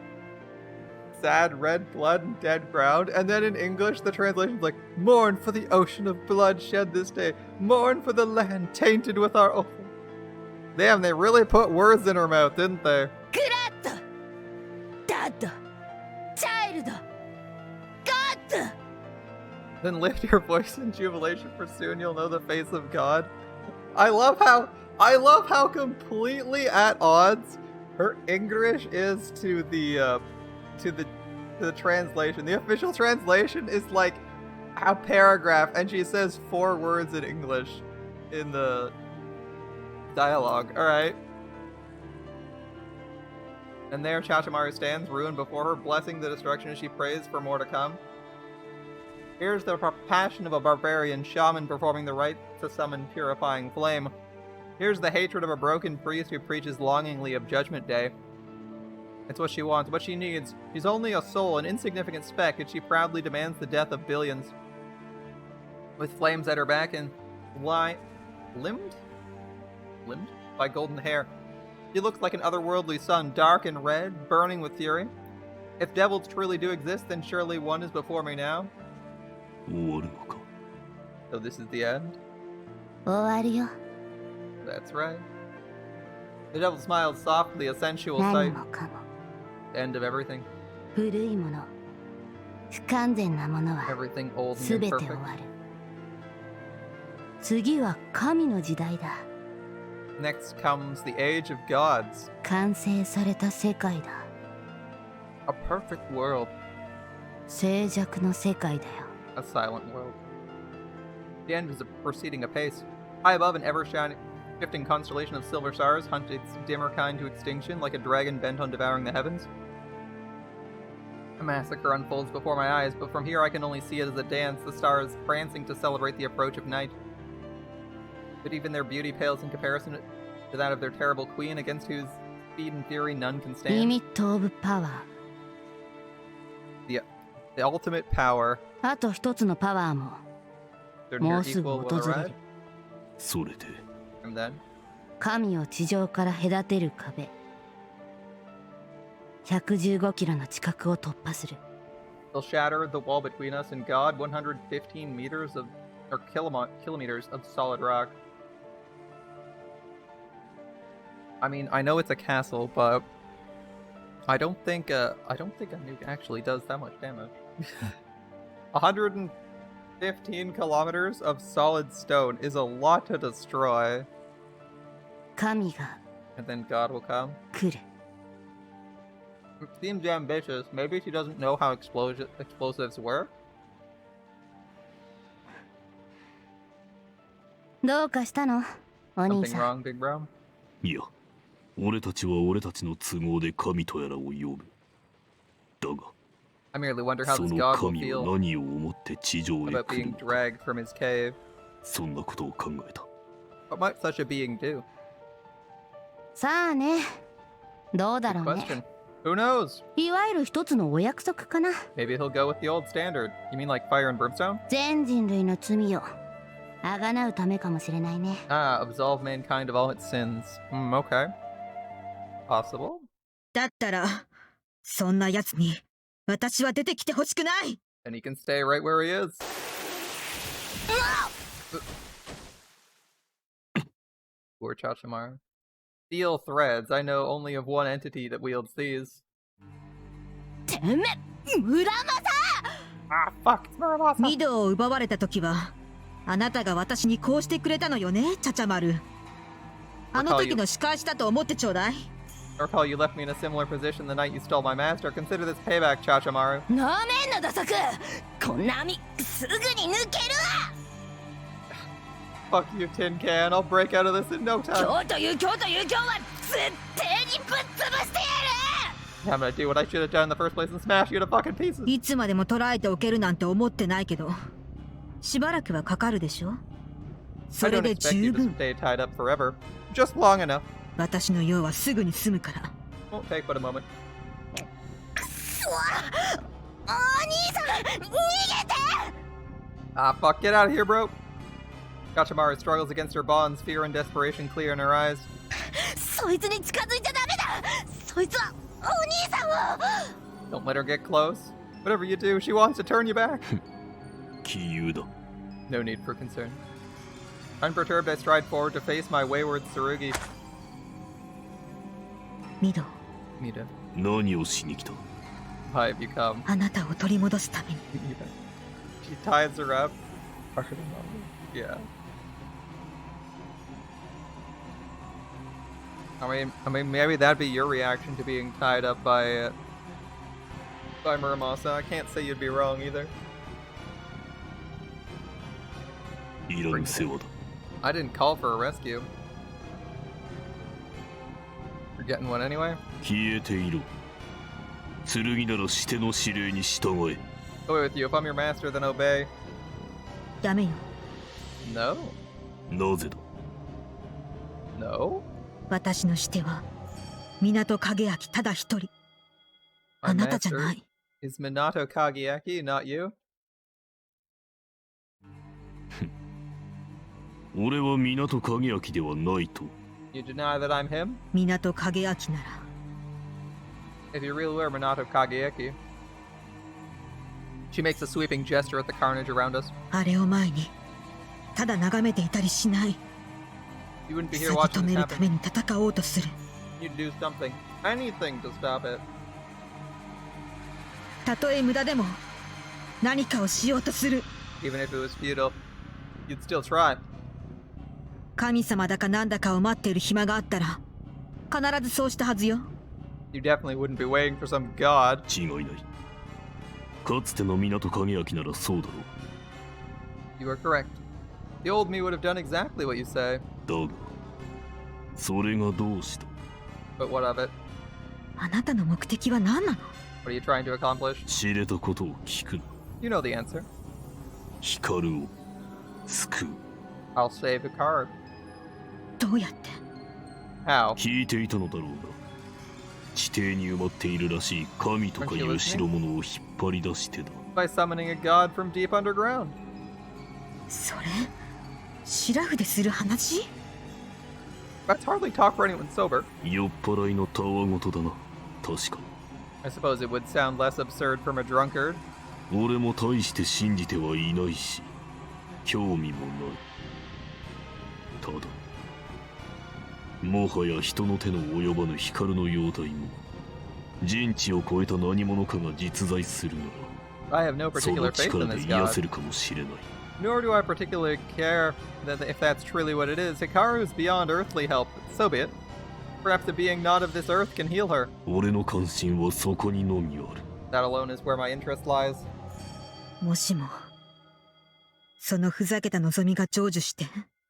Sad red blood and dead ground, and then in English the translation's like, mourn for the ocean of blood shed this day, mourn for the land tainted with our oath. Damn, they really put words in her mouth, didn't they? グラッドダッドチャイルドゴッド Then lift your voice in jubilation, for soon you'll know the face of God. I love how completely at odds her English is to the translation. The official translation is like a paragraph, and she says 4 words in English in the dialogue. All right. And there Chachamaru stands, ruined before her, blessing the destruction as she prays for more to come. Here's the passion of a barbarian shaman performing the rite to summon purifying flame. Here's the hatred of a broken priest who preaches longingly of Judgment Day. It's what she wants, what she needs. She's only a soul, an insignificant speck, and she proudly demands the death of billions. With flames at her back and limbed by golden hair. She looks like an otherworldly sun, dark and red, burning with fury. If devils truly do exist, then surely one is before me now. 終わるのか So this is the end? 終わるよ That's right. The devil smiled softly, a sensual 何 sight. もかも The end of everything. 古いもの不完全なものは Everything old す and べて終 imperfect. わる次は神の時代だ Next comes the age of gods. 完成された世界だ A perfect world. 静寂の世界だよ A silent world. The end is proceeding apace. High above, an ever-shifting constellation of silver stars hunt its dimmer kind to extinction like a dragon bent on devouring the heavens. A massacre unfolds before my eyes, but from here I can only see it as a dance, the stars prancing to celebrate the approach of night. But even their beauty pales in comparison to that of their terrible queen, against whose speed and fury none can リ stand. ミット・オブ・パワ The ultimate power. ーあと一つのパワーも Their も near うすぐ equal 訪 will れ arrive. るそれで And then, 神を地上から隔てる壁115キロの地殻を突破する they'll shatter the wall between us and God, 115 meters of, or kilometers of solid rock. I mean, I know it's a castle, but I don't think a nuke actually does that much damage. 115 kilometers of solid stone is a lot to destroy. 神が And then God will come. 来る It seems ambitious. Maybe she doesn't know how explosives work. どうかしたのお兄 Something さん wrong, Big Bro? いや俺たちは俺たちの都合で神とやらを呼ぶだが I merely wonder how そ this の God will 神は feel 何を思って地上へ about 来る being のか dragged from his cave. そんなことを考えた What might such a being do? さあねどうだ Good ろうね question. Who knows? いわゆる一つのお約束かな Maybe he'll go with the old standard. You mean like fire and brimstone? 全人類の罪をあがなうためかもしれないね Ah, absolve mankind of all its sins. Okay. Possible? だったらそんな奴に私は出てきてほしくない And he can stay right where he is. Poor Chachamaru. Steel threads. I know only of one entity that wields these. てめ村正 Ah, fuck, it's Muramasa. ミドを奪われた時はあなたが私にこうしてくれたのよねチャチャマルあの時の仕返しだと思ってちょうだい I recall you left me in a similar position the night you stole my master. Consider this payback, Chachamaru. なめんなダサくこんな網すぐに抜ける Fuck you, tin can. I'll break out of this in no わ time. 今日という今日という今日は絶対にぶっ潰してや I'm gonna do what I should have done in the first place and smash you to fucking pieces. いつまでも捕らえておけるなんて思ってないけどしばらくはかかるでしょそ I れ don't で expect 十 you to 分。 stay tied up forever. Just long enough. 私の用はすぐに済むから。 Won't take but a moment. お兄さん逃げて Ah, fuck, get out of here, bro. Chachamaru struggles against her bonds, fear and desperation clear in her eyes. そいつに近づいちゃダメだそいつはお兄さんを Don't let her get close. Whatever you do, she wants to turn you back. 杞憂だ。 No need for concern. Unperturbed, I stride forward to face my wayward Tsurugi. ミド、 Mida, 何をしに来た？ why have you come? あなたを取り戻すために。 She ties her up. Yeah. I mean, maybe that'd be your reaction to being tied up by Muramasa. I can't say you'd be wrong either. いらぬ世話だ。 I didn't call for a rescue. You're getting one anyway? 消えていろ。剣ならしての指令に従え。 Away with you. If I'm your master, then obey. ダメよ。 No? なぜだ？ No? 私のしては港影明ただ一人。 My あなたじゃ master ない。 is Minato Kageaki, not you? 俺は港影明ではないと。 You deny that I'm him? 港影明なら If you really were Minato Kageaki. She makes a sweeping gesture at the carnage around us. あれを前にただ眺めていたりしない。 You wouldn't be 塞 here ぎ watching 止め this るため happen. に戦おうとする。 You'd do something. Anything to stop it. たとえ無駄でも何かをしようとする。 Even if it was futile. You'd still try. 神様だかなんだかを待っている暇があったら必ずそうしたはずよ。 You definitely wouldn't be waiting for some god. 違いない。かつての港影明ならそうだろ You are correct. The old me would have done exactly what you say. う。だが、それがどうした？ But what of it? あなたの目的は何なの？ What are you trying to accomplish? 知れたことを聞くな。 You know the answer. 光を救う。 I'll save Hikaru. どうやって？ How? 聞いていたのだろうが、地底に埋まっているらしい神とかいう代物を引っ張り出してだ。 By summoning a god from deep underground. それシラフでする話？ That's hardly talk for anyone sober. 酔っ払いのたわごとだな。確か I suppose it would sound less absurd from a drunkard. に。俺も大して信じてはいないし、興味もない。ただ、もはや人の手の及ばぬ光の容体も、人知を超えた何者かが実在するな I have no ら、そ particular の faith 力 in で this 癒せ god. るかもしれない。 Nor do I particularly care that if that's truly what it is. Hikaru is beyond earthly help. So be it. Perhaps a being not of this earth can heal her. 俺の関心はそこにのみある。 That alone is where my interest lies. もしもそのふざけた望みが成就して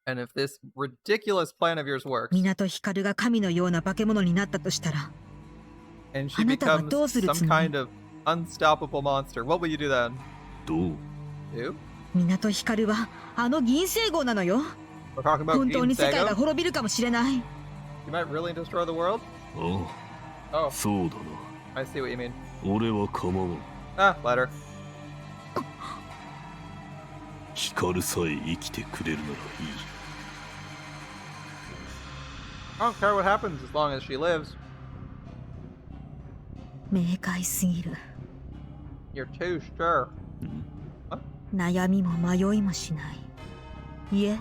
And if this ridiculous plan of yours works, 港光が神のような化け物になったとしたら and she あなたは becomes どうする some つもり？ kind of unstoppable monster, what will you do then? どう？ Do? 港光はあの銀星号なのよ。 We're talking about 本当に世界が Ginsago? 滅びるかもしれない。 You might really destroy the world? ああ、 Oh, そうだな。 I see what you mean. 俺は構わん。 Ah, let her. 光さえ生きてくれるならいい。 I don't care what happens as long as she lives. 明快すぎる。 You're too sure. 悩みも迷いもしない。いえ、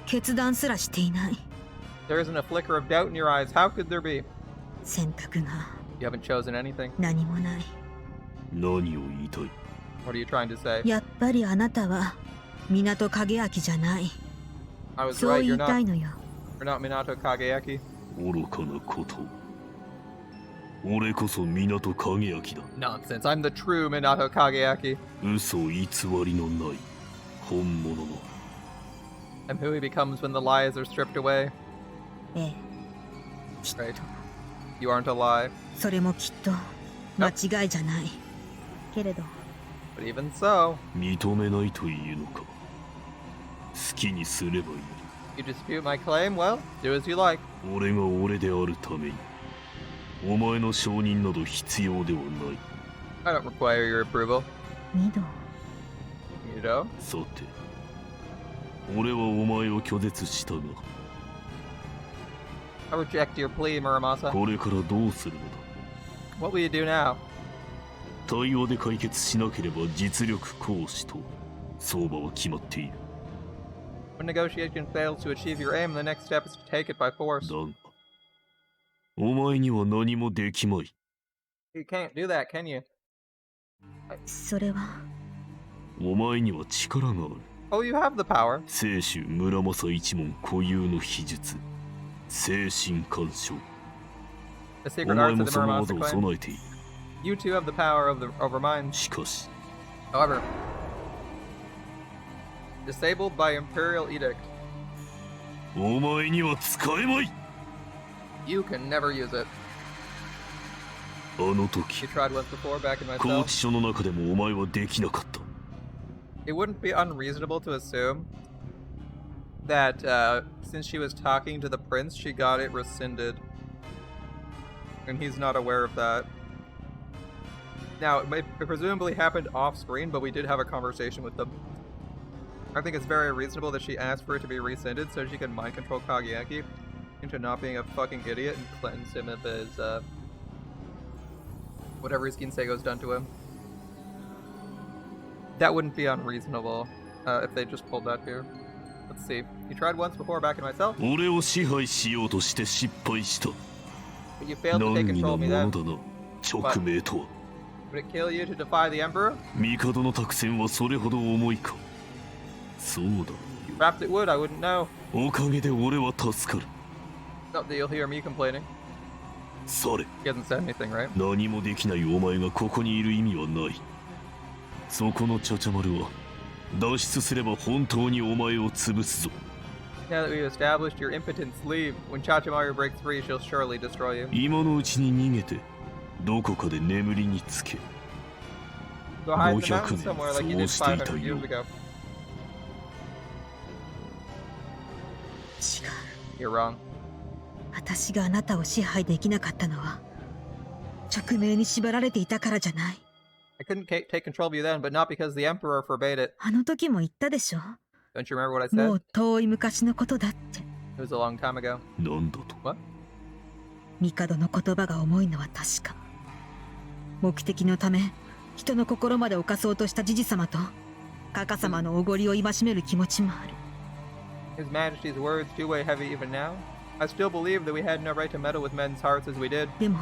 決断すらしていない。 There isn't a flicker of doubt in your eyes. How could there be? 選択が You haven't chosen anything. 何もない。何を言いたい？ What are you trying to say? やっぱりあなたは港影明じゃない。 I was そう right. 言 You're いたい not. のよ。 You're not Minato Kageaki. 愚かなことを。俺こそ港影明だ。 Nonsense. I'm the true Minato Kageaki. 嘘偽りのない本物の。 I'm who he becomes when the lies are stripped away. ええ、 Right. You aren't a lie. それもきっと間違いじゃない。けれど But even so, 認めないというのか。好きにすればいい。 You dispute my claim? Well, do as you like. 俺が俺であるためにお前の承認など必要ではない。 I don't require your approval. ミド、 You know? さて俺はお前を拒絶したが I reject your plea, Muramasa. これからどうするのだ。 What will you do now? 対話で解決しなければ実力行使と相場は決まっている。 When negotiation fails to achieve your aim, the next step is to take it by force. だがお前には何もできまい。 You can't do that, can you? それはお前には力がある。 Oh, you have the power. 聖州村正一門固有の秘術精神干渉。 The お secret 前 arts も of the その技 Muramasa を claim. 備えている。 You too have the power over minds. しかし However, disabled by imperial edict, お前には使えまい。 you can never use it. あの時 You tried once before back in my 拘 cell. 置所の中でもお前はできなかった。 It wouldn't be unreasonable to assume that since she was talking to the prince, she got it rescinded. And he's not aware of that. Now, it presumably happened off screen, but we did have a conversation with them. I think it's very reasonable that she asked for it to be rescinded so she can mind control Kageaki into not being a fucking idiot and cleanse him of his, whatever his Ginsego's done to him. That wouldn't be unreasonable if they just pulled that here. Let's see. You tried once before back in myself, 俺を支配しようとして失敗した。 but you failed to 難 take 儀 control な of も me の then. だな勅命とは。 Would it kill you to defy the Emperor? 帝の託戦はそれほど重いか。そうだよ。 Perhaps it would, I wouldn't know. おかげで俺は助かる。 Not that you'll hear me complaining. され He hasn't said anything, right? 何もできないお前がここにいる意味はない。そこのチャチャマルは脱出すれば本当にお前を潰すぞ。 Now that we've established your impotence, leave. When Chachamaru breaks free, she'll surely destroy you. 今のうちに逃げてどこかで眠りにつけ。 Go hide in the 500 mountains somewhere like you did そうしていた 500 よ。 years ago. 違う。 You're wrong. 私があなたを支配できなかったのは直命に縛られていたからじゃない。 I couldn't take control of you then, but not because the Emperor forbade it. あの時も言ったでしょ。 Don't you remember what I も said? う遠い昔のことだって。 It was a long time ago. なんだと。 What? 帝の言葉が重いのは確か。目的のため人の心まで侵そうとしたジジ様とカカ様のおごりを戒める気持ちもある。 His Majesty's words do weigh heavy even now. I still believe that we had no right to meddle with men's hearts as we did. でも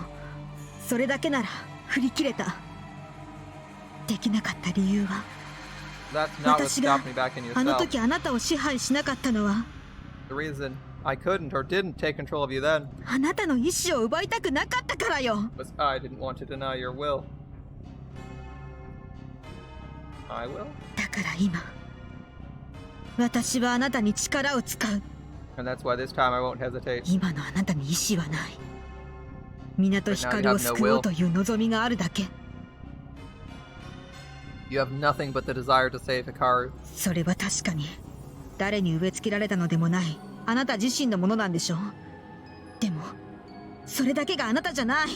それだけなら振り切れた。できなかった理由は That's not what 私が stopped me back in あの yourself. 時あなたを支配しなかったのは The reason I couldn't or didn't take control of you then あなたの意志を奪いたくなかったからよ。 was I didn't want to deny your will. I will? だから今私はあなたに力を使う。 And that's why this time I won't hesitate. 今のあなたに意志はない。港光を救おうという望みがあるだけ。 You have nothing but the desire to save Hikaru. それは確かに誰に植え付けられたのでもないあなた自身のものなんでしょう。でもそれだけがあなたじゃない。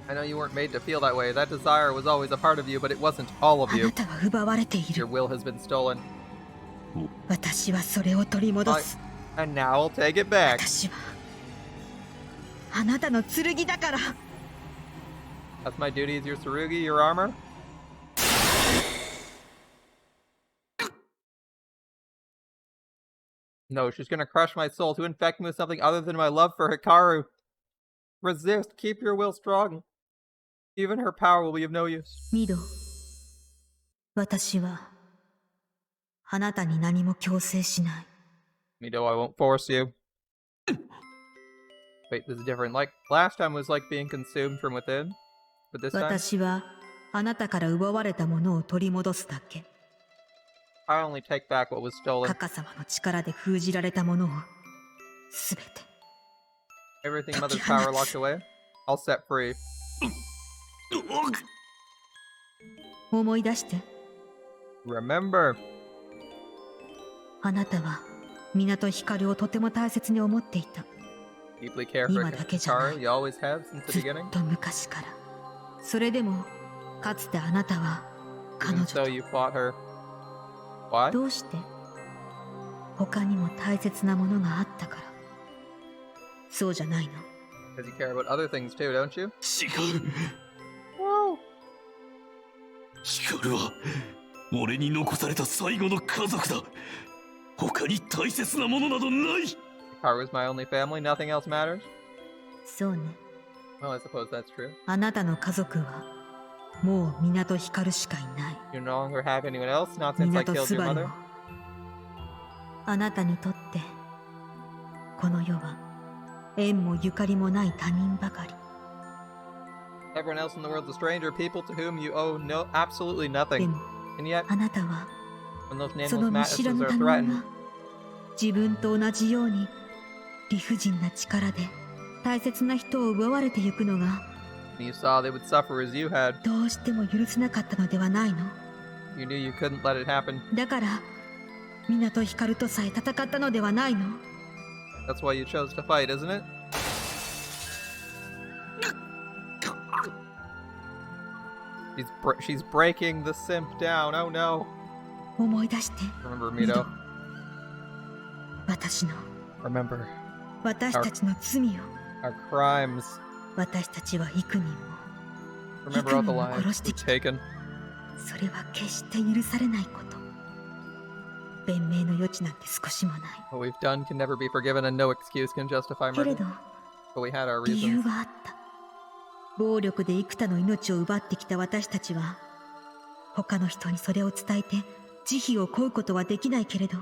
I know you weren't made to feel that way. That desire was always a part of you, but it wasn't all of あ you. なたは奪われてい Your る。 will has been stolen. 私はそれを取り戻す。 And now I'll take it back. 私はあなたの剣だから。 That's my duty as your Tsurugi, your armor. No, she's gonna crush my soul to infect me with something other than my love for Hikaru. Resist, keep your will strong. Even her power will be of no use. ミド、私はあなたに何も強制しない。 Mido, I won't force you. Wait, this is different. Like, last time was like being consumed from within. But this time, 私はあなたから奪われたものを取り戻すだけ。 I only take back what was stolen. カカ様の力で封じられたものをすべて。 Everything Mother's power locked away, I'll set free. 思い出して。 Remember, あなたは港光をとても大切に思っていた。 Deeply care for 今だけじゃない。 Hikaru. You always have since ず the っ beginning. と昔から。それでもかつてあなたは彼 Even 女 so, と you fought her. Why? どうして？他にも大切なものがあったから。そうじゃないの？ Because you care about other things too, don't you? 違う。光は俺に残された最後の家族だ。他に大切なものなどない。 Hikaru's my only family. Nothing else matters. そうね。 Well, I suppose that's true. あなたの家族はもう港光しかいない。 You no longer have anyone else, not since I 港 killed す your ばる mother. もあなたにとってこの世は縁もゆかりもない他人ばかり。 Everyone else in the world's a stranger, people to whom you owe absolutely で nothing. も And yet, あなたは when those そ nameless の見知ら madnesses ぬ are 他人 threatened, は自分と同じように理不尽な力で大切な人を奪われてゆくのが and you saw they would suffer as you had, どうしても許せなかったのではないの？ you knew you couldn't let it happen. だから港光とさえ戦ったのではないの？ That's why you chose to fight, isn't it? She's breaking the simp down. Oh no. 思い出して。 Remember, ミド Mito. 私の Remember 私たちの罪を our crimes. 私たちは幾人も Remember all the Hikaru lives 殺して we've きた。 taken. それは決して許されないこと。弁明の余地なんて少しもない。 What we've done can never be forgiven, and no excuse can justify けれ murder. ど But we had our 理由 reasons. はあった。暴力で幾多の命を奪ってきた私たちは他の人にそれを伝えて慈悲を請うことはできないけれど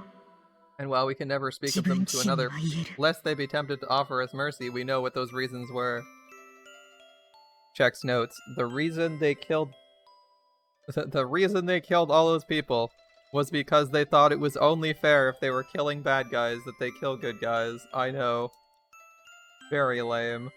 And while we can never speak 自 of 分 them 自 to 身には another, 言える。 lest they be tempted to offer us mercy, we know what those reasons were. Checks notes. The reason they killed all those people was because they thought it was only fair if they were killing bad guys that they kill good guys. I know. Very lame.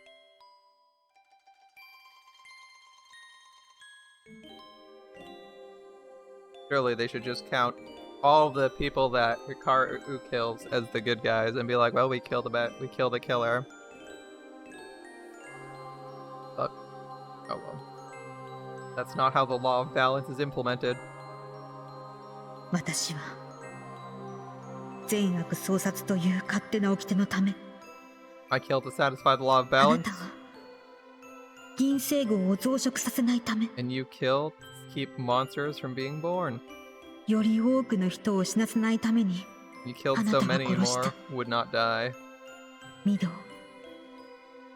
Surely they should just count all the people that Hikaru kills as the good guys and be like, well, we killed the killer. But, oh well. That's not how the law of balance is implemented. 私は善悪相殺という勝手な掟のため I killed to satisfy the law of あな balance, たは銀星号を増殖させないため and you killed to keep monsters from being born. より多くの人を死なせないために You killed あな so たは many 殺した more would not die. ミド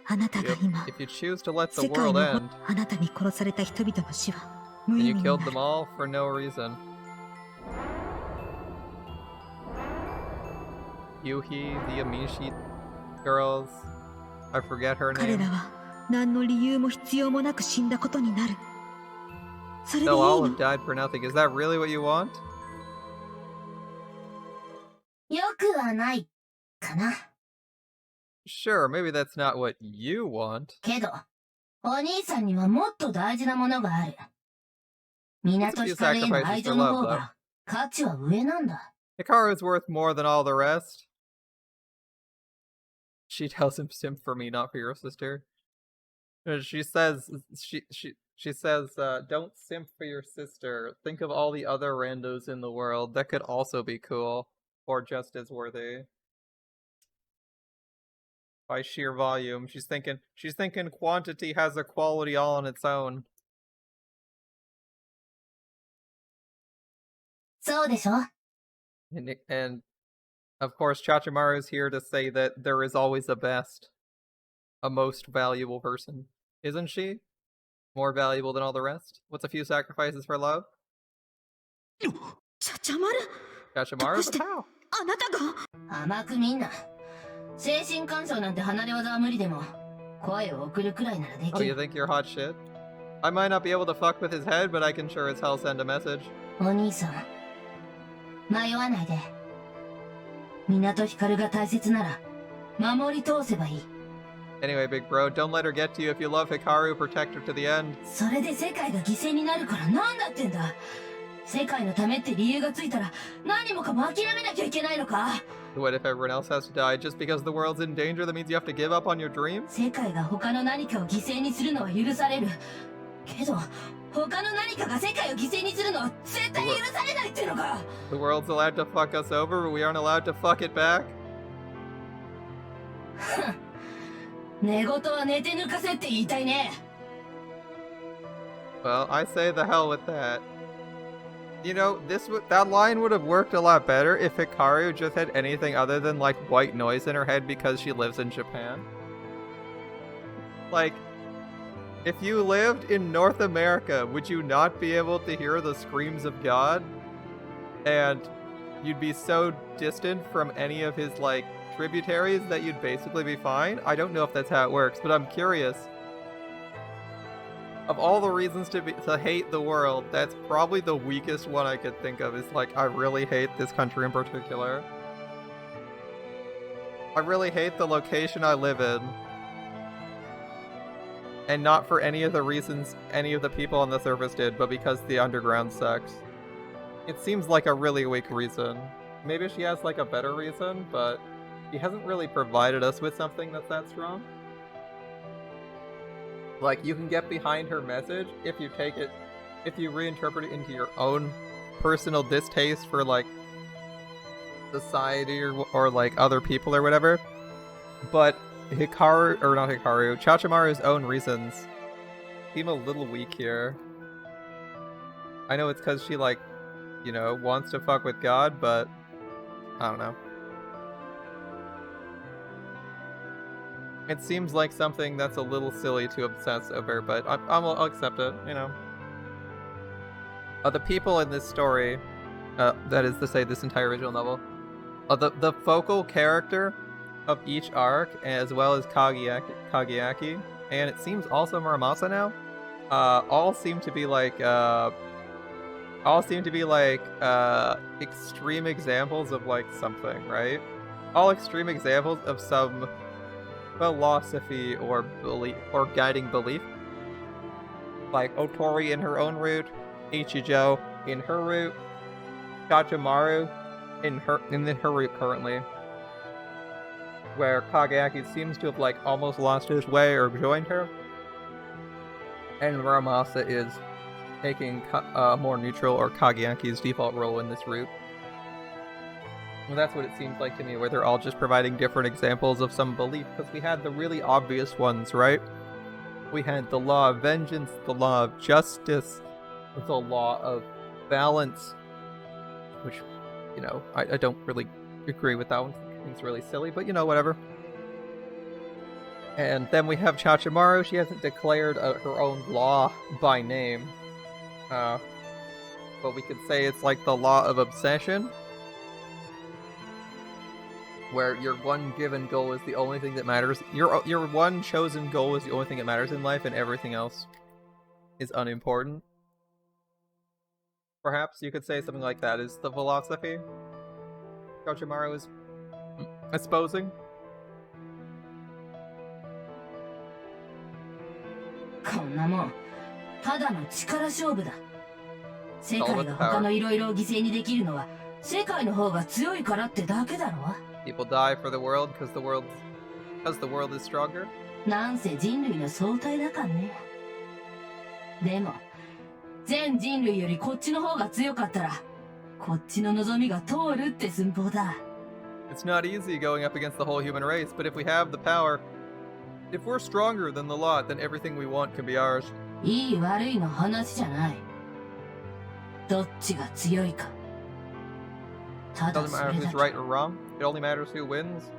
あなたが If, 今 if you choose to let the 世界 world の end, あなたに殺された人々の死は無 and 意 you 味にな killed る them all for no reason. Yuhi, the Amishi girls, I forget her 彼 name. らは何の理由も必要もなく死んだことになる。それでいい They'll all の？ have died for nothing. Is that really what you want? よくはないかな。 Sure, maybe that's not what you want. けど、お兄さんにはもっと大事なものがある。港光への愛情の方が価値は上なんだ。 Hikaru's worth more than all the rest. She tells him, simp for me, not for your sister. She says, don't simp for your sister. Think of all the other randos in the world that could also be cool, or just as worthy. By sheer volume, she's thinking quantity has a quality all on its own. そうでしょ？ And of course, Chachamaru is here to say that there is always a best, a most valuable person. Isn't she? More valuable than all the rest? What's a few sacrifices for love? チャチャマル Chachamaru? But どうして how? あなたが甘くみんな。精神干渉なんて離れ技は無理でも、声を送るくらいならで Oh, き you る。 think you're hot shit? I might not be able to fuck with his head, but I can sure as hell send a message. お兄さん、迷わないで。港光が大切なら、守り通せばいい。 Anyway, big bro, don't let her get to you. If you love Hikaru, protect her to the end. それで世界が犠牲になるからなんだってんだ。世界のためって理由がついたら何もかも諦めなきゃいけないのか？ What if everyone else has to die just because the world's in danger? That means you have to give up on your dreams? 世界が他の何かを犠牲にするのは許される。けど、他の何かが世界を犠牲にするのは絶対許されないってのか？ The world's allowed to fuck us over, but we aren't allowed to fuck it back? 寝言は寝て抜かせって言いたいね。Well, I say the hell with that. You know, that line would have worked a lot better if Hikaru just had anything other than, like, white noise in her head because she lives in Japan. Like, if you lived in North America, would you not be able to hear the screams of God? And you'd be so distant from any of his, like, tributaries that you'd basically be fine? I don't know if that's how it works, but I'm curious. Of all the reasons to hate the world, that's probably the weakest one I could think of, is like, I really hate this country in particular. I really hate the location I live in. And not for any of the reasons any of the people on the surface did, but because the underground sucks. It seems like a really weak reason. Maybe she has like a better reason, but she hasn't really provided us with something that's that strong. Like, you can get behind her message if you reinterpret it into your own personal distaste for, like, society or like, other people or whatever. But Chachamaru's own reasons seem a little weak here. I know it's because she, like, you know, wants to fuck with God, but I don't know. It seems like something that's a little silly to obsess over, but I'll accept it, you know. The people in this story, that is to say this entire original novel, the focal character of each arc, as well as Kageaki, and it seems also Muramasa now, all seem to be like extreme examples of like something, right? All extreme examples of some philosophy or belief or guiding belief. Like Otori in her own route, Ichijo in her route, Chachamaru in her route currently, where Kageaki seems to have like almost lost his way or joined her, and Muramasa is taking a more neutral or Kageaki's default role in this route. Well, that's what it seems like to me, where they're all just providing different examples of some belief, because we had the really obvious ones, right? We had the law of vengeance, the law of justice, the law of balance, which, you know, I don't really agree with that one. It's really silly, but you know, whatever. And then we have Chachamaru. She hasn't declared her own law by name, but we could say it's like the law of obsession, where your one given goal is the only thing that matters. Your one chosen goal is the only thing that matters in life, and everything else is unimportant. Perhaps you could say something like that is the philosophy Chachamaru is espousing. こんなもん、ただの力勝負だ。世界が他のいろいろを犠牲にできるのは、世界の方が強いからってだけだろ。People die for the world because the world is stronger. なんせ人類の総体だからね。でも、全人類よりこっちの方が強かったら、こっちの望みが通るって寸法だ。It's not easy going up against the whole human race, but if we have the power, if we're stronger than the lot, then everything we want can be ours. いい悪いの話じゃない。どっちが強いか。た It だ doesn't そ matter れ who's だけ。 right or wrong. It only matters who wins.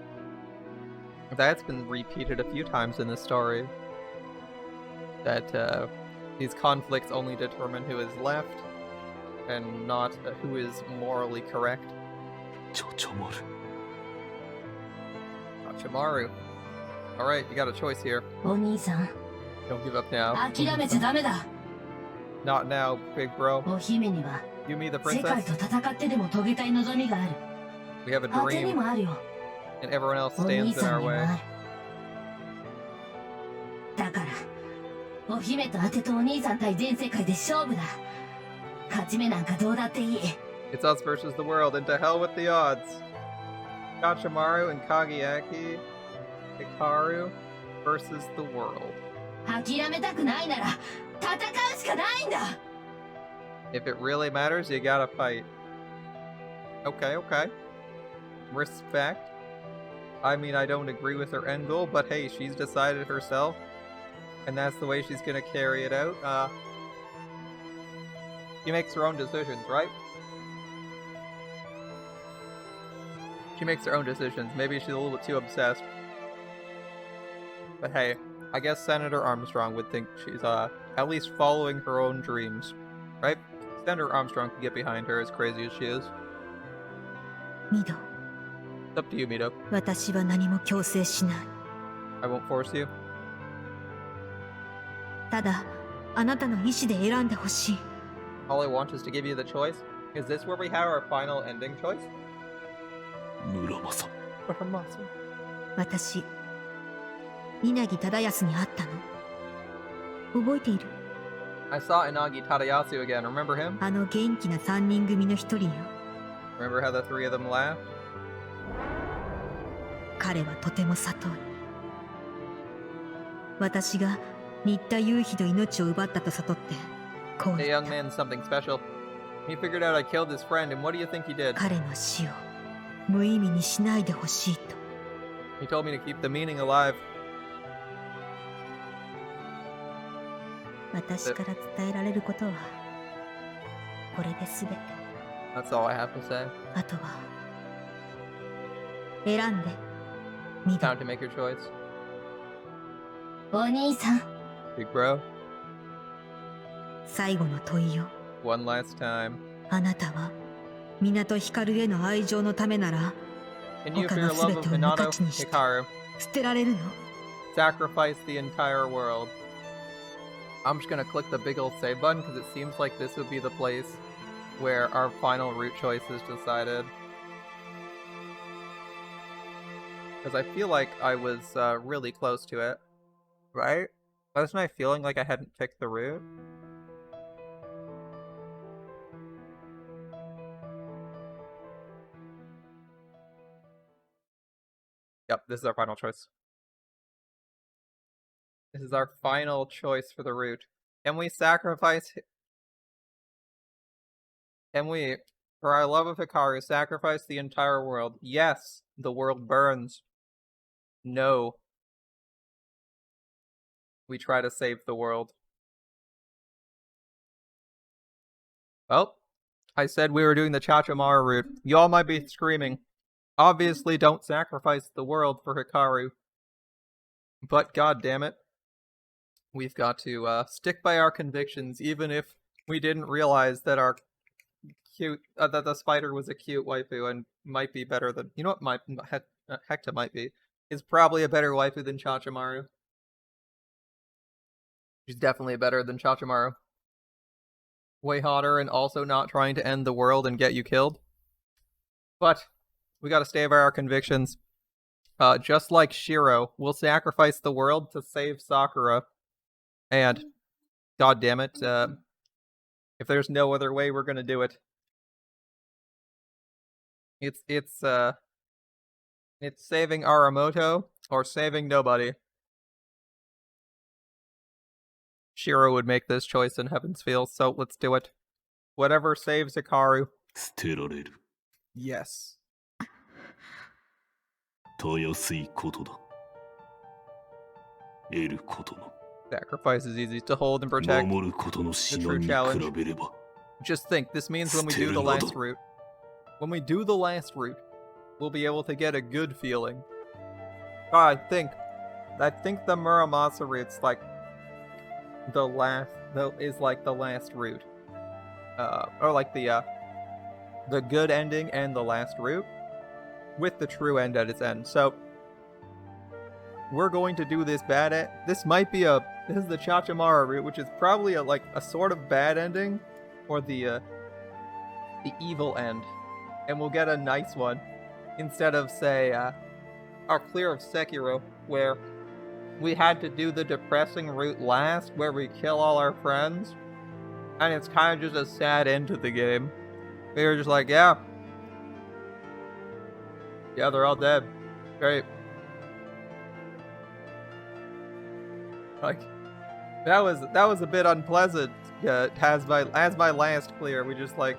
That's been repeated a few times in this story. That these conflicts only determine who is left, and not who is morally correct. Chachamaru. Chachamaru. Alright, you got a choice here. お兄さん、 Don't give up now. 諦めちゃダメだ。 Not now, big bro. お姫には You, me, the 世界 princess. と戦ってでも遂げたい望みがある。 We have a 果てに dream, もあるよ。 and everyone else お兄 stands in さ our んにも way. ある。だから、お姫と当てとお兄さん対全世界で勝負だ。勝ち目なんかどうだっていい。 It's us versus the world, and to hell with the odds. Chachamaru and Kageaki Hikaru versus the world. 諦めたくないなら戦うしかないんだ。 If it really matters, you gotta fight. Okay, okay. Respect. I mean, I don't agree with her end goal, but hey, she's decided herself. And that's the way she's gonna carry it out. She makes her own decisions, right? She makes her own decisions. Maybe she's a little bit too obsessed. But hey, I guess Senator Armstrong would think she's at least following her own dreams, right? Senator Armstrong can get behind her, as crazy as she is. ミド、 It's up to you, Mito. 私は何も強制しない。 I won't force you. ただ、あなたの意思で選んでほしい。 All I want is to give you the choice. Is this where we have our final ending choice? 村正。 Muramasa. 私、稲木忠康に会ったの。覚えている？ I saw Inagi Tadayasu again. Remember him? あの元気な3人組の一人よ。 Remember how the three of them laughed? 彼はとても聡い。私が新田夕日の命を奪ったと悟って、こう The 言っ young た。 man's something special. He figured out I killed his friend, and what do you think he did? 彼の死を無意味にしないでほしいと。 He told me to keep the meaning alive. 私から伝えられることは、これで全て。 That's all I have to say. あとは、選んで、ミド。 Time to make your choice. お兄さん、 Big bro. 最後の問いよ。 One last time. あなたは、港光への愛情のためなら、 Can you, for 他 your の love 全 of てを無 Minato 価値にして Hikaru, 捨てられるの？ sacrifice the entire world? I'm just gonna click the big old save button because it seems like this would be the place where our final route choice is decided. Because I feel like I was really close to it, right? Wasn't I feeling like I hadn't picked the route? Yep, this is our final choice. This is our final choice for the route. Can we sacrifice... Can we, for our love of Hikaru, sacrifice the entire world? Yes, the world burns. No. We try to save the world. Well, I said we were doing the Chachamaru route. Y'all might be screaming. Obviously don't sacrifice the world for Hikaru. But god damn it. We've got to stick by our convictions, even if we didn't realize that our that the spider was a cute waifu and might be better than... You know what Hecta might be? Is probably a better waifu than Chachamaru. She's definitely better than Chachamaru. Way hotter and also not trying to end the world and get you killed. But we gotta stay by our convictions. Just like Shiro, we'll sacrifice the world to save Sakura. And, god damn it, if there's no other way, we're gonna do it. It's saving Aramoto or saving nobody. Shiro would make this choice in Heaven's Feel, so let's do it. Whatever saves Hikaru. 捨てられる。 Yes. たやすいことだ。得ることの。 Sacrifice is easy to hold and protect. 守ることの至難に比べれば。 Just think, this means when we do the last route, we'll be able to get a good feeling. God, I think the Muramasa route's like the last route. Or like the good ending and the last route with the true end at its end. So we're going to do this this is the Chachamaru route, which is probably a sort of bad ending, or the evil end, and we'll get a nice one instead of, say, our clear of Sekiro, where we had to do the depressing route last, where we kill all our friends. And it's kind of just a sad end to the game. We were just like, yeah, they're all dead. Great. Like, that was a bit unpleasant. As my last clear, we just like,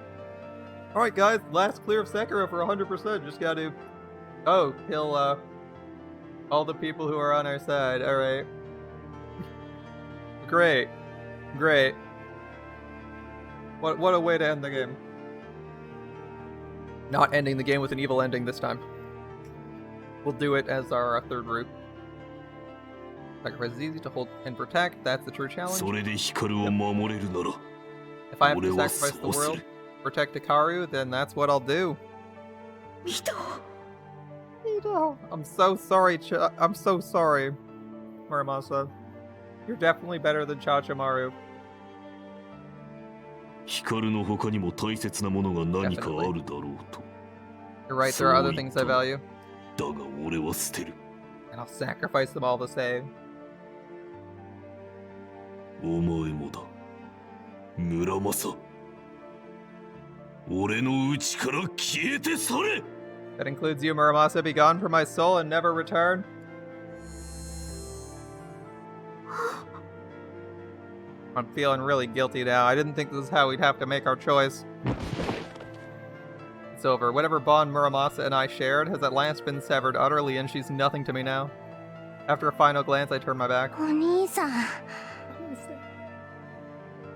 all right, guys, last clear of Sekiro for 100%. Just got to, kill all the people who are on our side. All right. Great. What a way to end the game. Not ending the game with an evil ending this time. We'll do it as our third route. Sacrifice is easy to hold and protect. That's the true challenge. それで光を守れるなら If I have to 俺は sacrifice the そうす world, る protect Hikaru, then that's what I'll do. ミト I'm so sorry, I'm so sorry, Muramasa. You're definitely better than Chachamaru. 光の他にも大切なものが何かあるだろうと You're right, there are other things I value. だが俺は捨てる And I'll sacrifice them all the same. お前もだ村正俺の内から消えて去れ That includes you, Muramasa. Be gone from my soul and never return. I'm feeling really guilty now. I didn't think this is how we'd have to make our choice. It's over. Whatever bond Muramasa and I shared has at last been severed utterly, and she's nothing to me now. After a final glance, I turn my back. お兄さん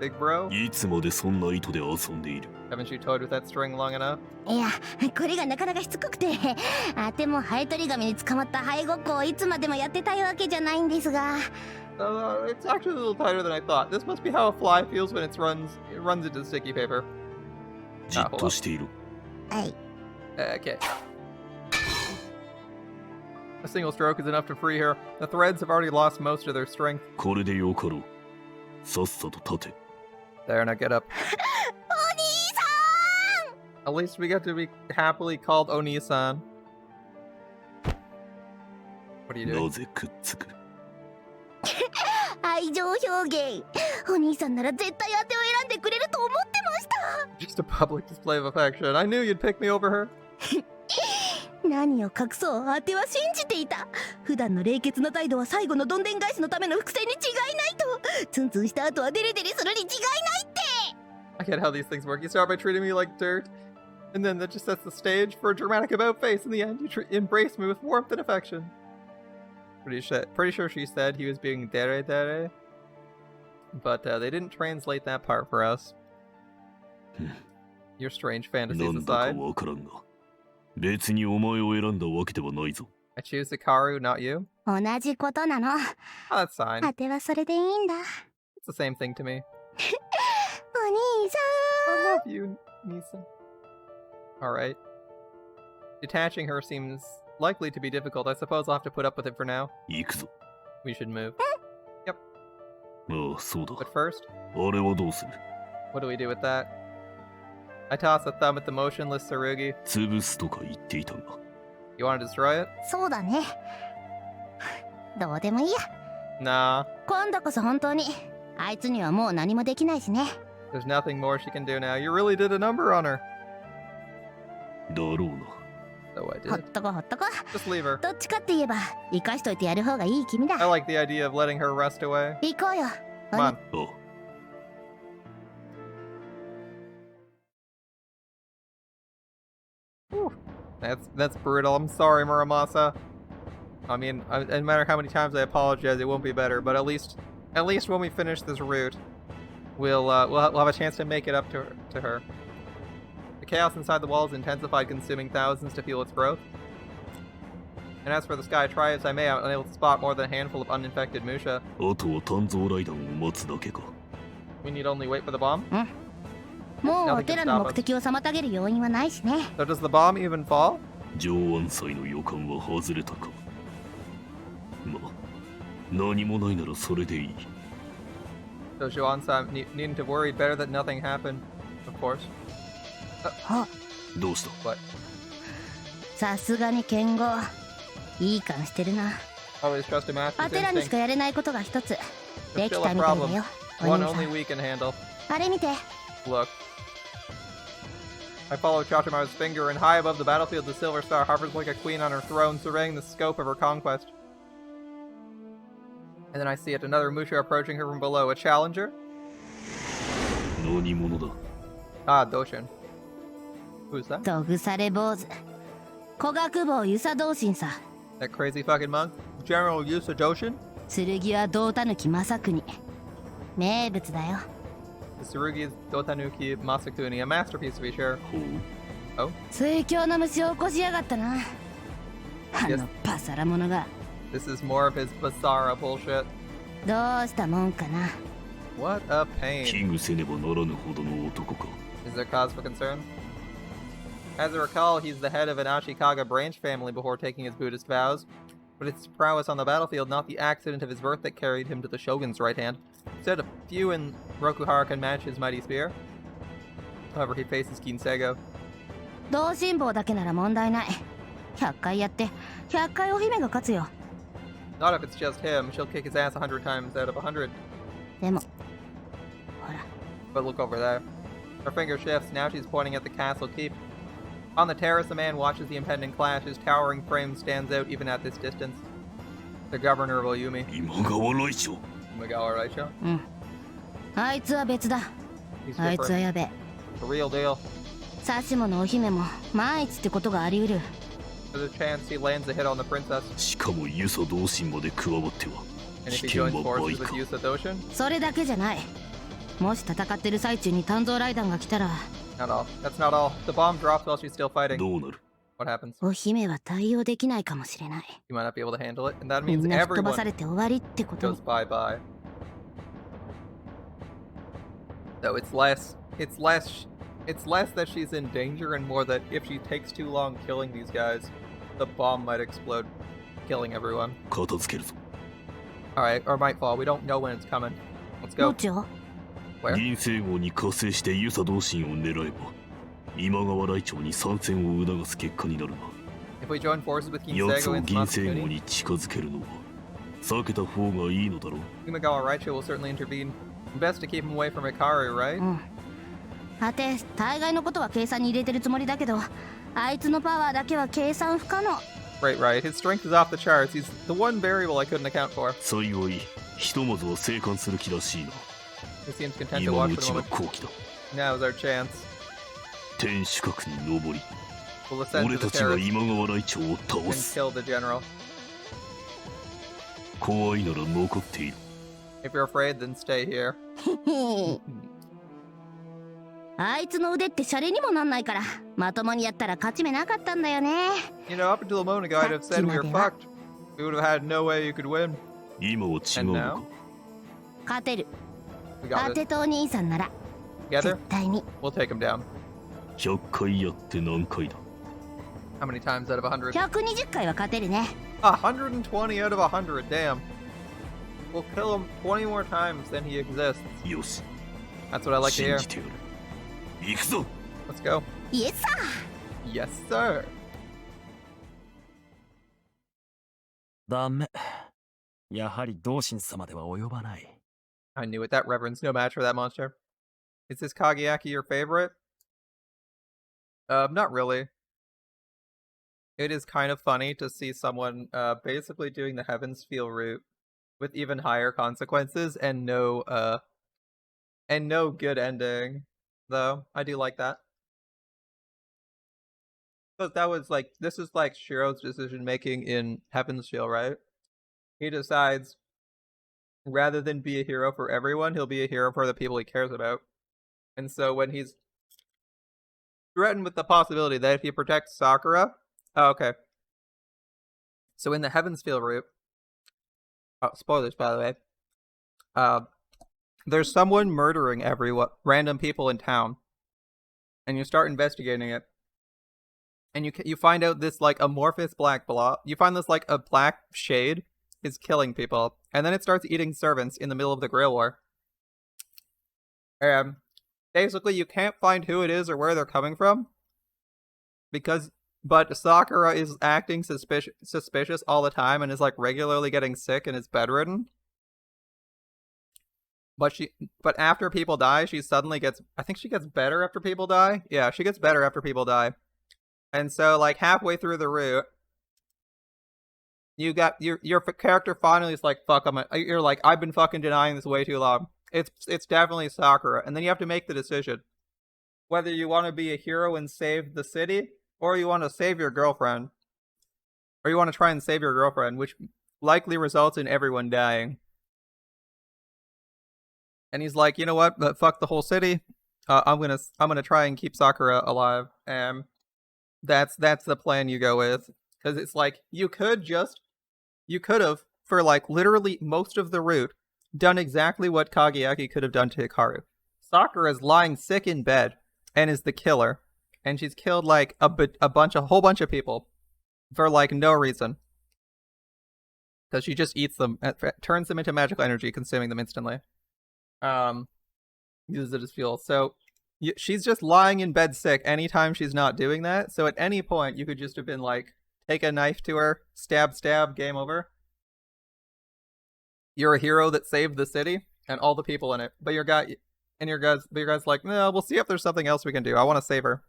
Big bro, いつまでそんな糸で遊んでいる haven't you toyed with that string long enough? いやこれがなかなかしつこくてあてもハエ取り紙に捕まったハエごっこをいつまでもやってたいわけじゃないんですが It's actually a little tighter than I thought. This must be how a fly feels when it runs into sticky paper. じっとしている はい Okay. A single stroke is enough to free her. The threads have already lost most of their strength. これでよかろうさっさと立て There, now get up. お兄さ At least we get to be happily called Oni-san. What are you な doing? ぜくっつくん愛情表現お兄さんなら絶対当てを選んでくれると思ってました Just a public display of affection. I knew you'd pick me over her. 何を隠そう当ては信じていた普段の冷血な態度は最後のどんでん返しのための伏線に違いないとツンツンした後はデレデレするに違いないって I get how these things work. You start by treating me like dirt, and then that just sets the stage for a dramatic about face. In the end, you embrace me with warmth and affection. Pretty sure she said he was being dere dere, but they didn't translate that part for us. Your strange な fantasies んだか aside, わからんが別にお前を選んだわけではないぞ I choose Hikaru, not you. 同じことなの Oh, that's fine. 当てはそれでいいんだ It's the same thing to me. お兄さ I love you, Nisa. Alright. Detaching her seems likely to be difficult. I suppose I'll have to put up with it for now. 行くぞ We should move. ああそうだ But first, あれはどうする what do we do with that? I toss a thumb at the motionless Tsurugi. 潰すとか言っていたが You want to destroy it? そうだねどうでもいいや Nah. 今度こそ本当にあいつにはもう何もできないしね There's nothing more she can do now. You really did a number on her. だろうな So I ほっ did. とこほっとこ Just leave her. どっちかって言えば生かしといてやる方がいい君だ I like the idea of letting her rust away. 行こうよ Come on. あ That's brutal. I'm sorry, Muramasa. I mean, no matter how many times I apologize, it won't be better. But at least when we finish this route, we'll have a chance to make it up to her. The chaos inside the walls intensified, consuming thousands to fuel its growth. And as for the sky, try as I may, I'm unable to spot more than a handful of uninfected Musha. あとは炭蔵雷弾を待つだけか We need only wait for the bomb. もうお寺の目的を妨げる要因はないしね So does the bomb even fall? 上安祭の予感は外れたかまあ何もないならそれでいい So Zhuan-san needn't have worried. Better that nothing happened. Of course. どうした What? さすがに剣豪いい感してるな Always trust a ア master's テラにしか instinct. やれないことが一つ There's でき still た a みたいだ problem. よお One 兄さ only ん we can handle. あれ見て。 Look. I follow Chachamaru's finger, and high above the battlefield, the Silver Star hovers like a queen on her throne, surveying the scope of her conquest. And then I see it, another Musha approaching her from below. A challenger? 何者だ Ah, Doshin. Who's that? とぐされ坊主。古学坊遊佐同心さ。 That crazy fucking monk? General Yusa Doshin? 剣は胴たぬき正国。名物だよ。 The Tsurugi's Dotanuki Masakuni, a masterpiece to be sure. ほう Oh? 水郷の虫を起こしやがったな。あのパサラ者が。 This is more of his Basara bullshit. どうしたもんかな。 What a 危 pain. 惧せねばならぬほどの男か Is there cause for concern? As I recall, he's the head of an Ashikaga branch family before taking his Buddhist vows. But it's his prowess on the battlefield, not the accident of his birth, that carried him to the shogun's right hand. Said a few in Rokuhara can match his mighty spear. However, he faces Kinsego. 同心坊だけなら問題ない。100回やって100回お姫が勝つよ。 Not if it's just him. She'll kick his ass 100 times out of 100. でも、ほら。 But look over there. Her finger shifts. Now she's pointing at the castle keep. On the terrace, a man watches the impending clash. His towering frame stands out even at this distance. The governor of Oyumi. 今川来長 Magawa Raicho. うん。あいつは別だ。 He's あいつは different. やべえ。 The real deal. サシモのお姫も万一ってことがあり得る。 There's a chance he lands a hit on the princess. しかも遊佐同心まで加わっては And if 危 he 険 joins は forces 倍 with か Yusa Doshin? それだけじゃない。もし戦ってる最中に炭造雷弾が来たら、 Not all. That's not all. The bomb drops while she's still fighting. どうなる What happens? お姫は対応できないかもしれない。 You might not be able to handle it. And that み means んな吹っ飛ば everyone されて終わりってこと goes bye-bye. So it's less that she's in danger and more that if she takes too long killing these guys, the bomb might explode, killing everyone. 片付けるぞ Alright, or might fall. We don't know when it's coming. Let's ど go. っちを Where? 銀星号に加勢して遊佐同心を狙えば今川来長に参戦を促す結果になるな If we join forces with 奴 Kinsego を and 銀星号 Matsukuni, に近づけるのは避けた方がいいのだろう Imagawa Raicho will certainly intervene. Best to keep him away from Hikaru, right? うん。はて、大概のことは計算に入れてるつもりだけど、あいつのパワーだけは計算不可能。 Right. His strength is off the charts. He's the one variable I couldn't account for. 幸いひとまずは生還する気らしいな He seems content to 今 watch のう for ち the が moment. 好機だ Now's our chance. 天守閣に登り We'll ascend 俺 to た the ちが terrace 今川来長を倒 and す kill the general. 怖いなら残っている If you're afraid, then stay here. あいつの腕ってシャレにもなんないから、まともにやったら勝ち目なかったんだよね。 You know, up until a moment ago, I'd have said we were fucked. We would have had no way you could win. 今は違うのか勝てる。 We 当 got て it. とお兄さんなら、 Together, 絶対に。 we'll take him down. 100回やって何回だ How many times out of 100? 120回は勝てるね。 120 out of 100, damn. We'll kill him 20 more times than he exists. よし That's what I like to 信 hear. じてやる行くぞ Let's go. イエスさ Yes, sir. ダメ。やはり同心様では及ばない。 I knew it. That reverend's no match for that monster. Is this Kageyaki your favorite? Not really. It is kind of funny to see someone basically doing the Heaven's Feel route with even higher consequences and no good ending. Though I do like that. But that was like this is like Shiro's decision making in Heaven's Feel, right? He decides rather than be a hero for everyone, he'll be a hero for the people he cares about. And so when he's threatened with the possibility that if he protects Sakura... Oh, okay. So in the Heaven's Feel route... Oh, spoilers, by the way. There's someone murdering random people in town. And you start investigating it. And you find out this, like, amorphous black blob... You find this, like, a black shade is killing people. And then it starts eating servants in the middle of the Grail War. Basically, you can't find who it is or where they're coming from. But Sakura is acting suspicious all the time and is, like, regularly getting sick and is bedridden. but after people die, she suddenly gets, I think she gets better after people die. Yeah, she gets better after people die. And so like halfway through the route, you got your character finally is like, fuck, you're like, I've been fucking denying this way too long. It's definitely Sakura. And then you have to make the decision whether you want to be a hero and save the city, or you want to save your girlfriend. Or you want to try and save your girlfriend, which likely results in everyone dying. And he's like, you know what? Fuck the whole city. I'm gonna try and keep Sakura alive. And that's the plan you go with. Because it's like, you could have, for like literally most of the route, done exactly what Kageaki could have done to Hikaru. Sakura's lying sick in bed and is the killer. And she's killed like a whole bunch of people for like no reason. Because she just eats them, turns them into magical energy, consuming them instantly. Uses it as fuel. So she's just lying in bed sick anytime she's not doing that. So at any point, you could just have been like, take a knife to her, stab, game over. You're a hero that saved the city and all the people in it. But your guys like, no, we'll see if there's something else we can do. I want to save her.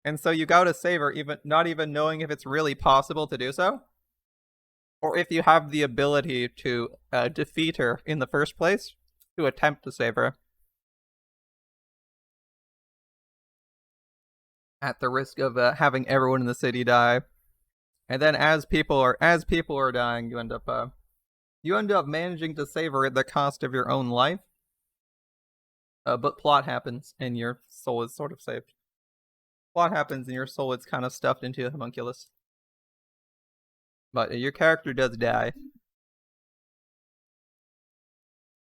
And so you go to save her, not even knowing if it's really possible to do so, or if you have the ability to defeat her in the first place, to attempt to save her. At the risk of having everyone in the city die. And then as people are dying, you end up managing to save her at the cost of your own life. But plot happens and your soul is sort of saved. Plot happens and your soul is kind of stuffed into a homunculus. But your character does die.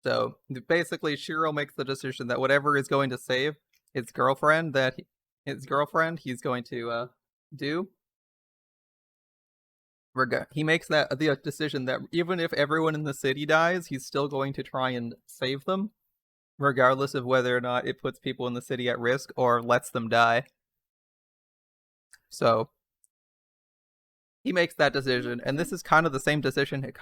So basically, Shiro makes the decision that whatever is going to save his girlfriend, he's going to do. He makes the decision that even if everyone in the city dies, he's still going to try and save them, regardless of whether or not it puts people in the city at risk or lets them die. So he makes that decision, and this is kind of the same decision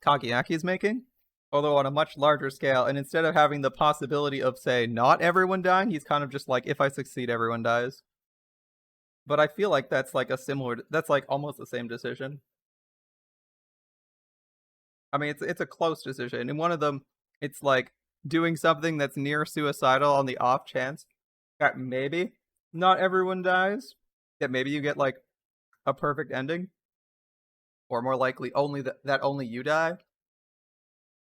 Kageaki's making, although on a much larger scale. And instead of having the possibility of, say, not everyone dying, he's kind of just like, if I succeed, everyone dies. But I feel like that's like almost the same decision. I mean, it's a close decision. In one of them, it's like doing something that's near suicidal on the off chance that maybe not everyone dies, that maybe you get like a perfect ending, or more likely that only you die,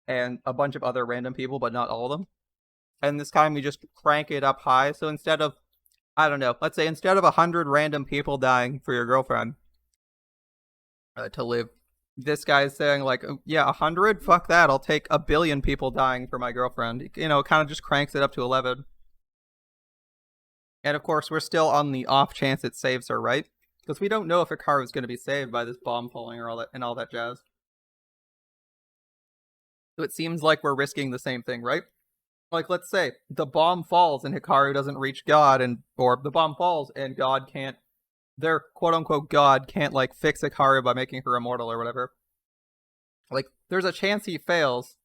and a bunch of other random people, but not all of them. And this time we just crank it up high. So instead of, I don't know, let's say instead of 100 random people dying for your girlfriend to live, this guy's saying like, yeah, 100? Fuck that, I'll take 1 billion people dying for my girlfriend. You know, it kind of just cranks it up to 11. And of course, we're still on the off chance it saves her, right? Because we don't know if Hikaru is going to be saved by this bomb falling or all that jazz. So it seems like we're risking the same thing, right? Like, let's say the bomb falls and Hikaru doesn't reach God, or the bomb falls and God can't, their quote-unquote God can't, like, fix Hikaru by making her immortal or whatever. Like, there's a chance he fails,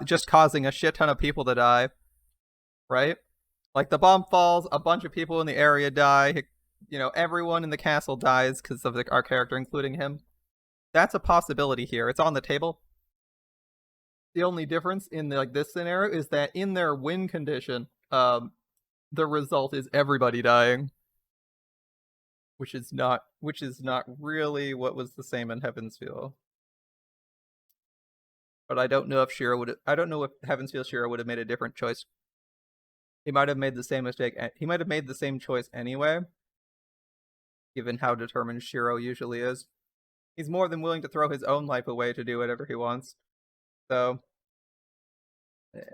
just causing a shit ton of people to die, right? Like, the bomb falls, a bunch of people in the area die, you know, everyone in the castle dies because of our character, including him. That's a possibility here. It's on the table. The only difference in this scenario is that in their win condition, the result is everybody dying, which is not really what was the same in Heavensfield. But I don't know if Heavensfield Shiro would have made a different choice. He might have made the same mistake. He might have made the same choice anyway, given how determined Shiro usually is. He's more than willing to throw his own life away to do whatever he wants. So,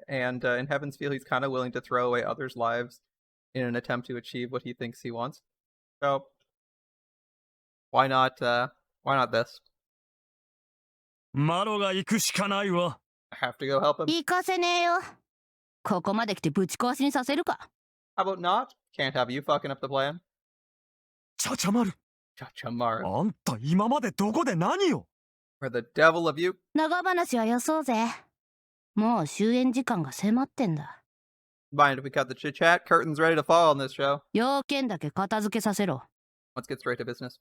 and in Heavensfield, he's kind of willing to throw away others' lives in an attempt to achieve what he thinks he wants. So, why not this? マロが行くしかないわ。 I have to go help him. 行かせねえよ。ここまで来てぶち壊しにさせるか。 How about not? Can't have you fucking up the plan. チャチャマル。 Chachamaru. あんた今までどこで何を？ For the devil of you. 長話はよそうぜ。もう終演時間が迫ってんだ。 Mind if we cut the chit chat? Curtain's ready to fall on this show. 要件だけ片付けさせろ。 Let's get straight to business.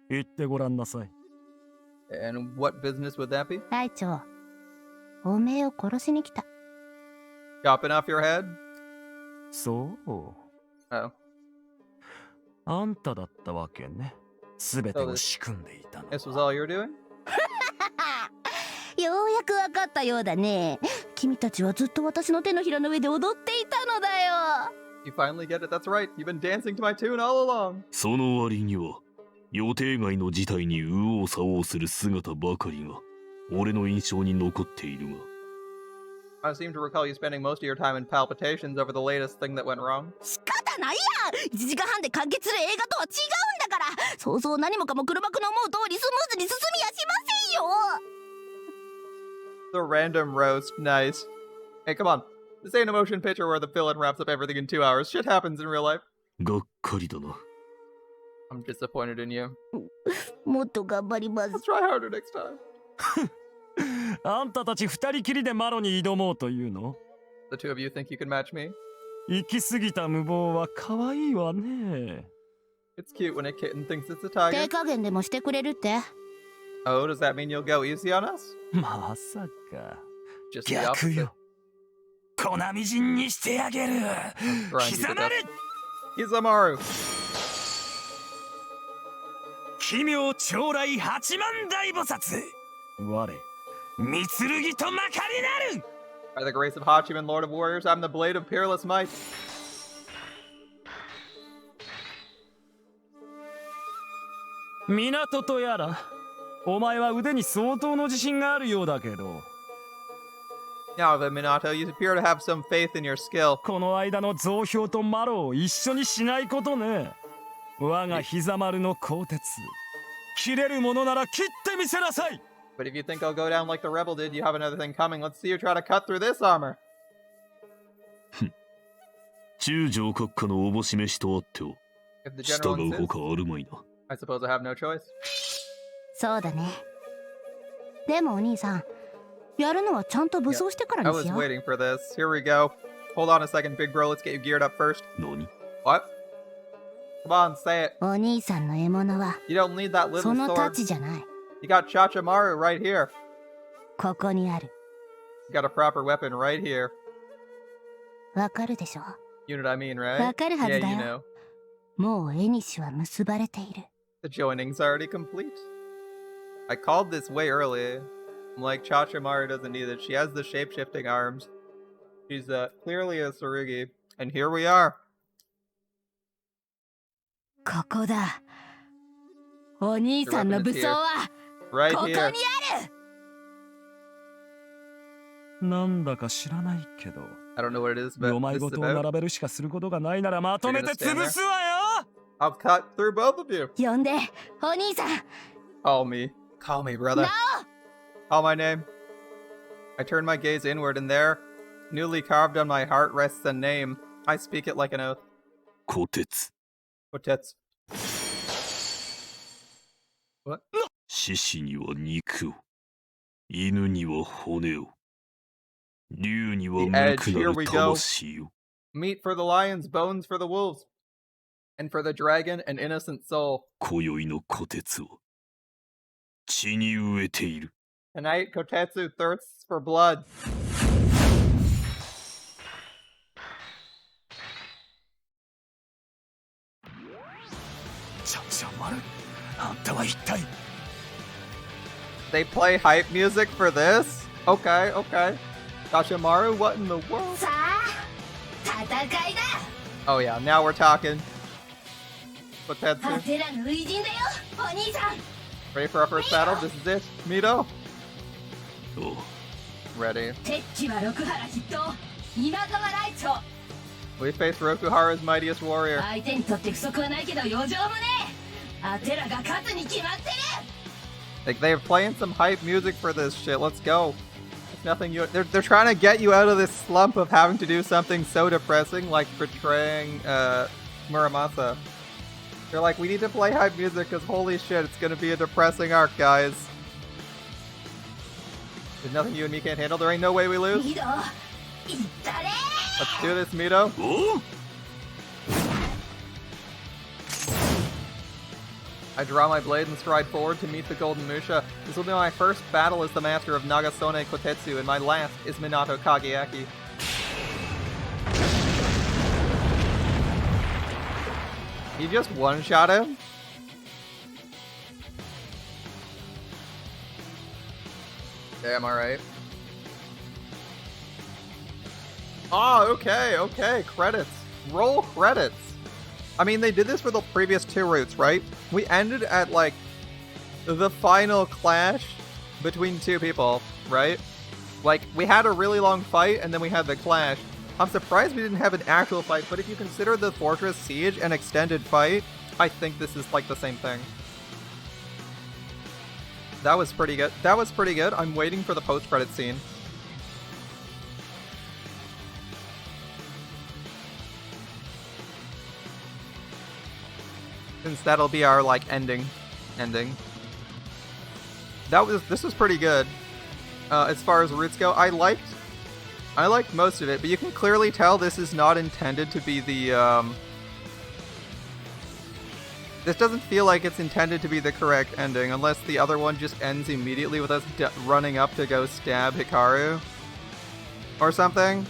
言ってごらんなさい。 And what business would that be? 隊長、おめえを殺しに来た。 Chopping off your head? そう。 Oh. あんただったわけね。すべてを仕組んでいたの。 This was all you're doing? ようやくわかったようだね。君たちはずっと私の手のひらの上で踊っていたのだよ。 You finally get it. That's right. You've been dancing to my tune all along. その割には予定外の事態に右往左往する姿ばかりが俺の印象に残っているが。 I seem to recall you spending most of your time in palpitations over the latest thing that went wrong. 仕方ないや。1時間半で完結する映画とは違うんだから。そうそう何もかも黒幕の思う通りスムーズに進みやしませんよ。 The random roast. Nice. Hey, come on. This ain't a motion picture where the villain wraps up everything in 2 hours. Shit happens in real life. がっかりだな。 I'm disappointed in you. もっと頑張ります。 Let's try harder next time. あんたたち二人きりでマロに挑もうというの？ The two of you think you can match me? 行き過ぎた無謀は可愛いわね。 It's cute when a kitten thinks it's a 手 tiger. 加減でもしてくれるって？ Oh, does that mean you'll go easy on us? まさか。 Just the 逆 opposite. よ。粉みじんにしてあげる。 Grind you 刻 to ま death. れ。 Chachamaru. 奇妙超来八万大菩薩。我、三剣とまかりなる。 By the grace of Hachiman, Lord of Warriors, I'm the blade of peerless might. 港とやら、お前は腕に相当の自信があるようだけど、 Now, the Minato, you appear to have some faith in your skill. この間の増票とマロを一緒にしないことね。我が膝丸の鋼鉄、切れるものなら切ってみせなさい。 But if you think I'll go down like the rebel did, you have another thing coming. Let's see you try to cut through this armor. 中将閣下のおぼし飯とあってを If the 従 general う insists, ほかあるまいな。 I suppose I have no choice. そうだね。でもお兄さん、やるのはちゃんと武装してから I に was しよう。 waiting for this. Here we go. Hold on a second, big bro. Let's get you geared up first. 何？ What? Come on, say it. お兄さんの獲物は You don't need that そ little の太 sword. 刀じゃない。 You got Chachamaru right here. ここにある。 You got a proper weapon right here. わかるでしょ。 You know what I mean, right? わかるはず Yeah, だ you よ。 know. もう絵にしは結ばれている。 The joining's already complete. I called this way early. I'm like, Chachamaru doesn't need it. She has the shape-shifting arms. She's clearly a Tsurugi. And here we are. ここだ。お兄さんの武装は Right ここに here. ある。なんだか知らないけど、 I don't know what it is, but お前 this ご is とを about. 並べるしかすることがないならまとめて潰すわよ。 I'll cut through both of you. 呼んで、お兄さん。 Call me. Call me, brother. No! Call my name. I turn my gaze inward, and there, newly carved on my heart, rests a name. I speak it like an oath. 鋼鉄。 Kotetsu. What? 獅子には肉を、犬には骨を、竜には The 無 edge, くな here る we go. 魂を。 Meat for the lions, bones for the wolves. And for the dragon, an innocent soul. 今宵の鋼鉄は血に飢えている。 Tonight, Kotetsu thirsts for blood. ちゃちゃまる、あんたは一体。 They play hype music for this? Okay, okay. Chachamaru, what in the world? さあ、戦いだ。 Oh yeah, now we're talking. Kotetsu, てらの初陣だよ、お兄さん。 ready for our first battle? This is it. Mito? おう Ready. 敵機は六原筆頭、今川ライチョ。 We face Rokuhara's mightiest warrior. 相手にとって不足はないけど余剰もねえ。あてらが勝つに決まってる。 Like they're playing some hype music for this shit. Let's go. It's nothing you. They're trying to get you out of this slump of having to do something so depressing, like betraying Muramasa. They're like, we need to play hype music because holy shit, it's gonna be a depressing arc, guys. There's nothing you and me can't handle. There ain't no way we lose. ミド、いったれ Let's do this, Mito. おう I draw my blade and stride forward to meet the Golden Musha. This will be my first battle as the master of Nagasone Kotetsu, and my last is Minato Kageaki. You just one-shot him? Damn, alright. Oh, okay, credits. Roll credits. I mean, they did this for the previous 2 routes, right? We ended at, like, the final clash between 2 people, right? Like, we had a really long fight, and then we had the clash. I'm surprised we didn't have an actual fight, but if you consider the Fortress Siege an extended fight, I think this is, like, the same thing. That was pretty good. I'm waiting for the post-credit scene. Since that'll be our, like, ending. This was pretty good. As far as routes go, I liked most of it, but you can clearly tell this is not intended to be the, This doesn't feel like it's intended to be the correct ending, unless the other one just ends immediately with us running up to go stab Hikaru. Or something.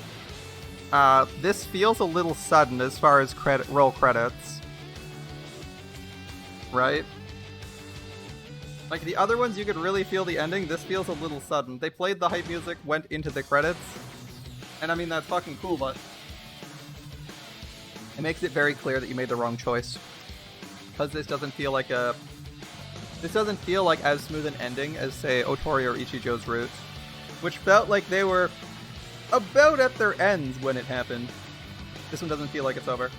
This feels a little sudden as far as roll credits. Right? Like, the other ones, you could really feel the ending. This feels a little sudden. They played the hype music, went into the credits. And I mean, that's fucking cool, but it makes it very clear that you made the wrong choice. Because this doesn't feel like as smooth an ending as, say, Otori or Ichijo's route. Which felt like they were about at their ends when it happened. This one doesn't feel like it's over.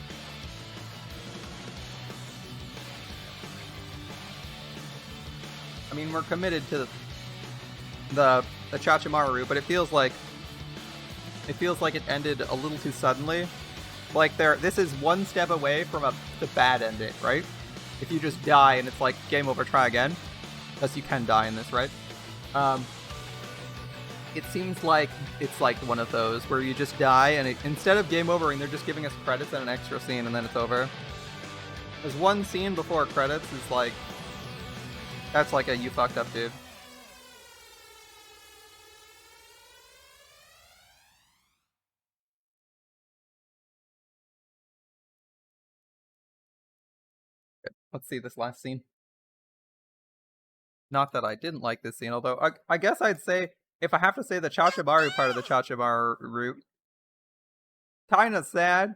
I mean, we're committed to the Chachamaru route, but it feels like it ended a little too suddenly. Like, this is one step away from the bad ending, right? If you just die and it's like, game over, try again. Because you can die in this, right? It seems like it's like one of those where you just die and instead of game over and they're just giving us credits and an extra scene and then it's over. There's one scene before credits is like, that's like a you fucked up, dude. Let's see this last scene. Not that I didn't like this scene, although I guess I'd say, if I have to say the Chachamaru part of the Chachamaru route, kinda sad,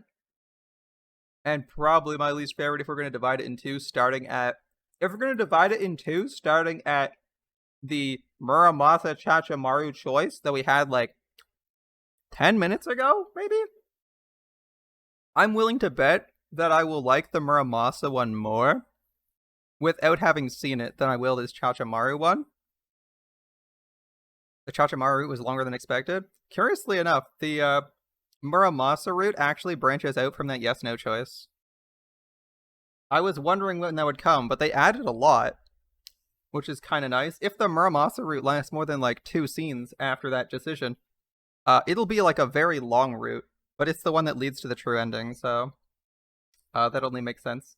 and probably my least favorite if we're going to divide it in two, starting at the Muramasa Chachamaru choice that we had like 10 minutes ago, maybe? I'm willing to bet that I will like the Muramasa one more without having seen it than I will this Chachamaru one. The Chachamaru route was longer than expected. Curiously enough, the Muramasa route actually branches out from that yes-no choice. I was wondering when that would come, but they added a lot, which is kind of nice. If the Muramasa route lasts more than like 2 scenes after that decision, it'll be like a very long route, but it's the one that leads to the true ending, so that only makes sense.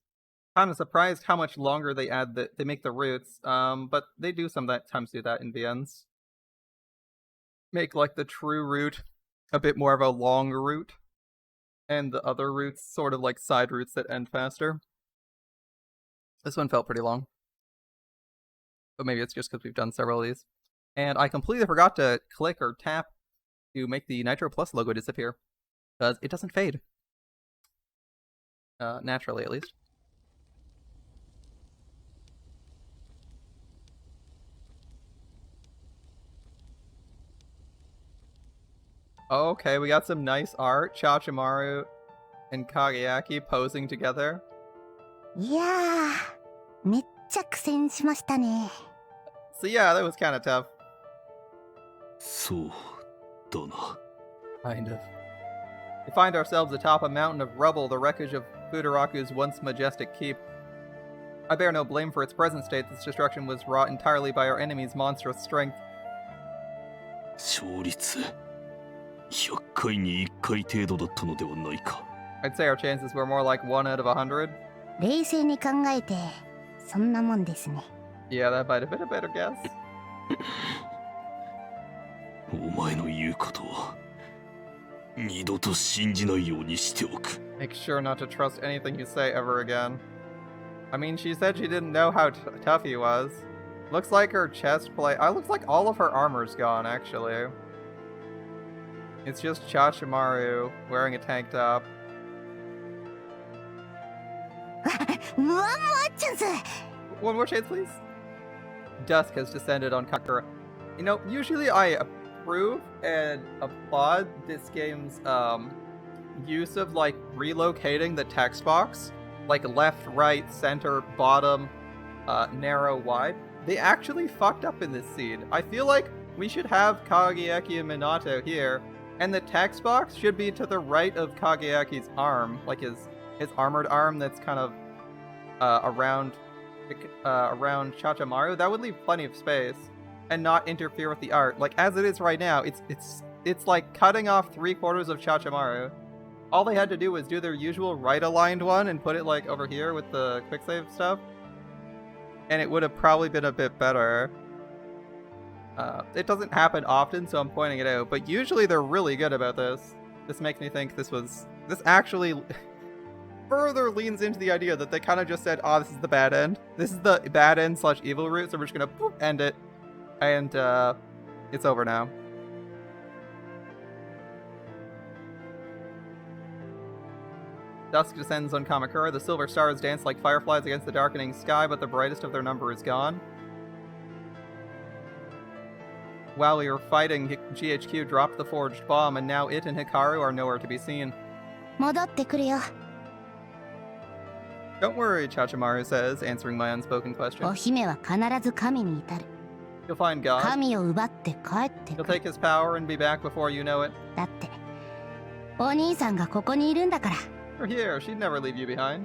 Kind of surprised how much longer they make the routes, but they do sometimes do that in VNs. Make like the true route a bit more of a long route, and the other routes sort of like side routes that end faster. This one felt pretty long. But maybe it's just because we've done several of these. And I completely forgot to click or tap to make the Nitro Plus logo disappear. Because it doesn't fade. Naturally, at least. Okay, we got some nice art. Chachamaru and Kageaki posing together. いやー、めっちゃ苦戦しましたね。 So yeah, that was kind of tough. そうだな。 Kind of. We find ourselves atop a mountain of rubble, the wreckage of Futaraku's once majestic keep. I bear no blame for its present state. This destruction was wrought entirely by our enemy's monstrous strength. 勝率100回に1回程度だったのではないか。 I'd say our chances were more like 1 out of 100. 冷静に考えてそんなもんですね。 Yeah, that might have been a better guess. お前の言うことは二度と信じないようにしておく。 Make sure not to trust anything you say ever again. I mean, she said she didn't know how tough he was. Looks like her chest plate... looks like all of her armor's gone, actually. It's just Chachamaru wearing a tank top. One more chance! One more chance, please. Dusk has descended on Kakura. You know, usually I approve and applaud this game's use of like relocating the text box, like left, right, center, bottom, narrow, wide. They actually fucked up in this scene. I feel like we should have Kageyaki and Minato here, and the text box should be to the right of Kageyaki's arm, like his armored arm that's kind of around Chachamaru. That would leave plenty of space and not interfere with the art. Like as it is right now, it's like cutting off 3/4 of Chachamaru. All they had to do was do their usual right-aligned one and put it like over here with the quick save stuff, and it would have probably been a bit better. It doesn't happen often, so I'm pointing it out, but usually they're really good about this. This makes me think this actually further leans into the idea that they kind of just said, oh, this is the bad end. This is the bad end / evil route, so we're just gonna boop, end it, and it's over now. Dusk descends on Kamakura. The silver stars dance like fireflies against the darkening sky, but the brightest of their number is gone. While we were fighting, GHQ dropped the forged bomb, and now it and Hikaru are nowhere to be seen. 戻ってくるよ。 Don't worry, Chachamaru says, answering my unspoken お question. 姫は必ず神に至る。 You'll find God. 神を奪って帰って He'll くる。 take his power and be back before you know it. だってお兄さんがここにいるんだから。 We're here. She'd never leave you behind.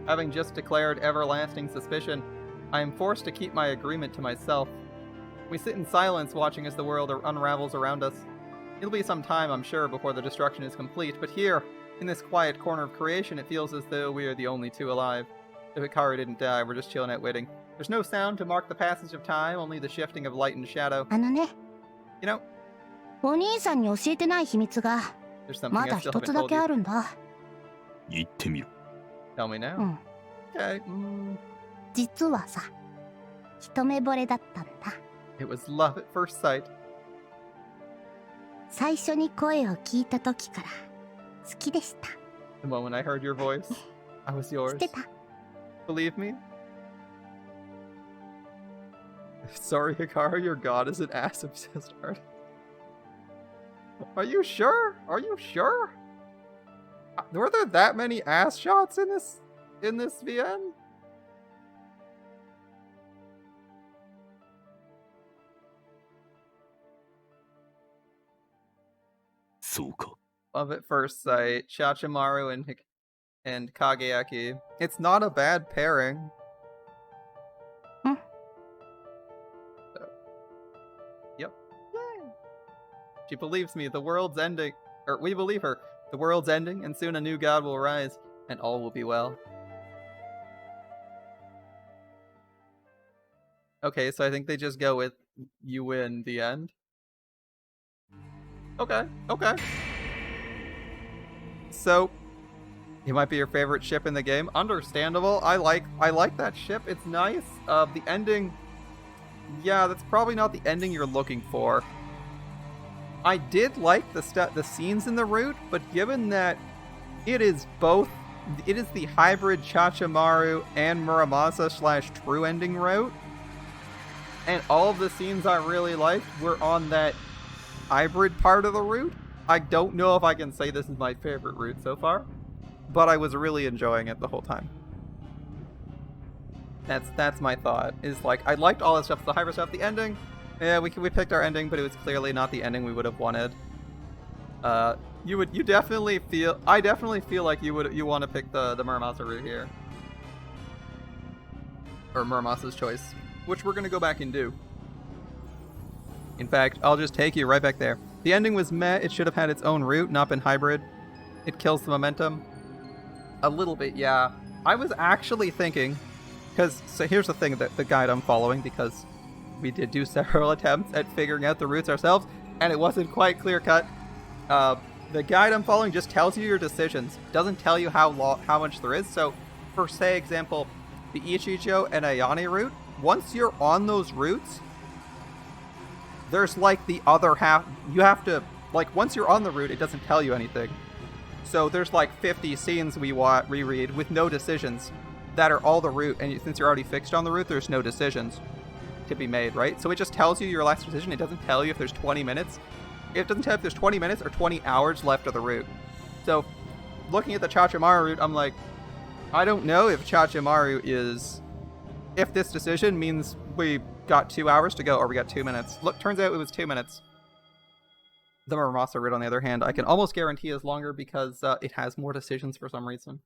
Having just declared everlasting suspicion, I am forced to keep my agreement to myself. We sit in silence watching as the world unravels around us. It'll be some time, I'm sure, before the destruction is complete, but here, in this quiet corner of creation, it feels as though we are the only two alive. If Hikaru didn't die, we're just chilling out waiting. There's no sound to mark the passage of time, only the shifting of light and shadow. あのね、 You know, お兄さんに教えてない秘密が there's something ま I だ still 一つ haven't だ told けあ you. るんだ。言ってみろ。 Tell me now. うん、 Okay. 実はさ、一目惚れだったんだ。 It was love at first sight. 最初に声を聞いた時から好きでした。 The moment I heard your voice, I was 知 yours. ってた？ Believe me? Sorry, Hikaru, your god is an ass-obsessed artist. Are you sure? Are you sure? Were there that many ass shots in this VN?そうか。 Love at first sight, Chachamaru and Kageyaki. It's not a bad pairing. Hmm. So, yep. She believes me, the world's ending. Or we believe her. The world's ending, and soon a new god will rise, and all will be well. Okay, so I think they just go with you win the end. Okay, okay. So, it might be your favorite ship in the game. Understandable. I like that ship. It's nice. The ending, yeah, that's probably not the ending you're looking for. I did like the scenes in the route, but given that it is the hybrid Chachamaru and Muramasa / true ending route, and all of the scenes I really liked were on that hybrid part of the route. I don't know if I can say this is my favorite route so far, but I was really enjoying it the whole time. That's my thought. Is like I liked all that stuff, the hybrid stuff, the ending. Yeah, we picked our ending, but it was clearly not the ending we would have wanted. I definitely feel like you want to pick the Muramasa route here, or Muramasa's choice, which we're gonna go back and do. In fact, I'll just take you right back there. The ending was meh. It should have had its own route, not been hybrid. It kills the momentum. A little bit, yeah. I was actually thinking, so here's the thing, that the guide I'm following, because we did do several attempts at figuring out the routes ourselves, and it wasn't quite clear-cut. The guide I'm following just tells you your decisions. Doesn't tell you how much there is. So, for say example, the Ichijo and Ayane route, once you're on those routes, there's like the other half. You have to, like, once you're on the route, it doesn't tell you anything. So there's like 50 scenes we reread with no decisions that are all the route, and since you're already fixed on the route, there's no decisions to be made, right? So it just tells you your last decision. It doesn't tell you if there's 20 minutes. It doesn't tell you if there's 20 minutes or 20 hours left of the route. So looking at the Chachamaru route, I'm like, I don't know if Chachamaru is... If this decision means we got 2 hours to go or we got 2 minutes. Look, turns out it was 2 minutes. The Muramasa route, on the other hand, I can almost guarantee is longer because it has more decisions for some reason.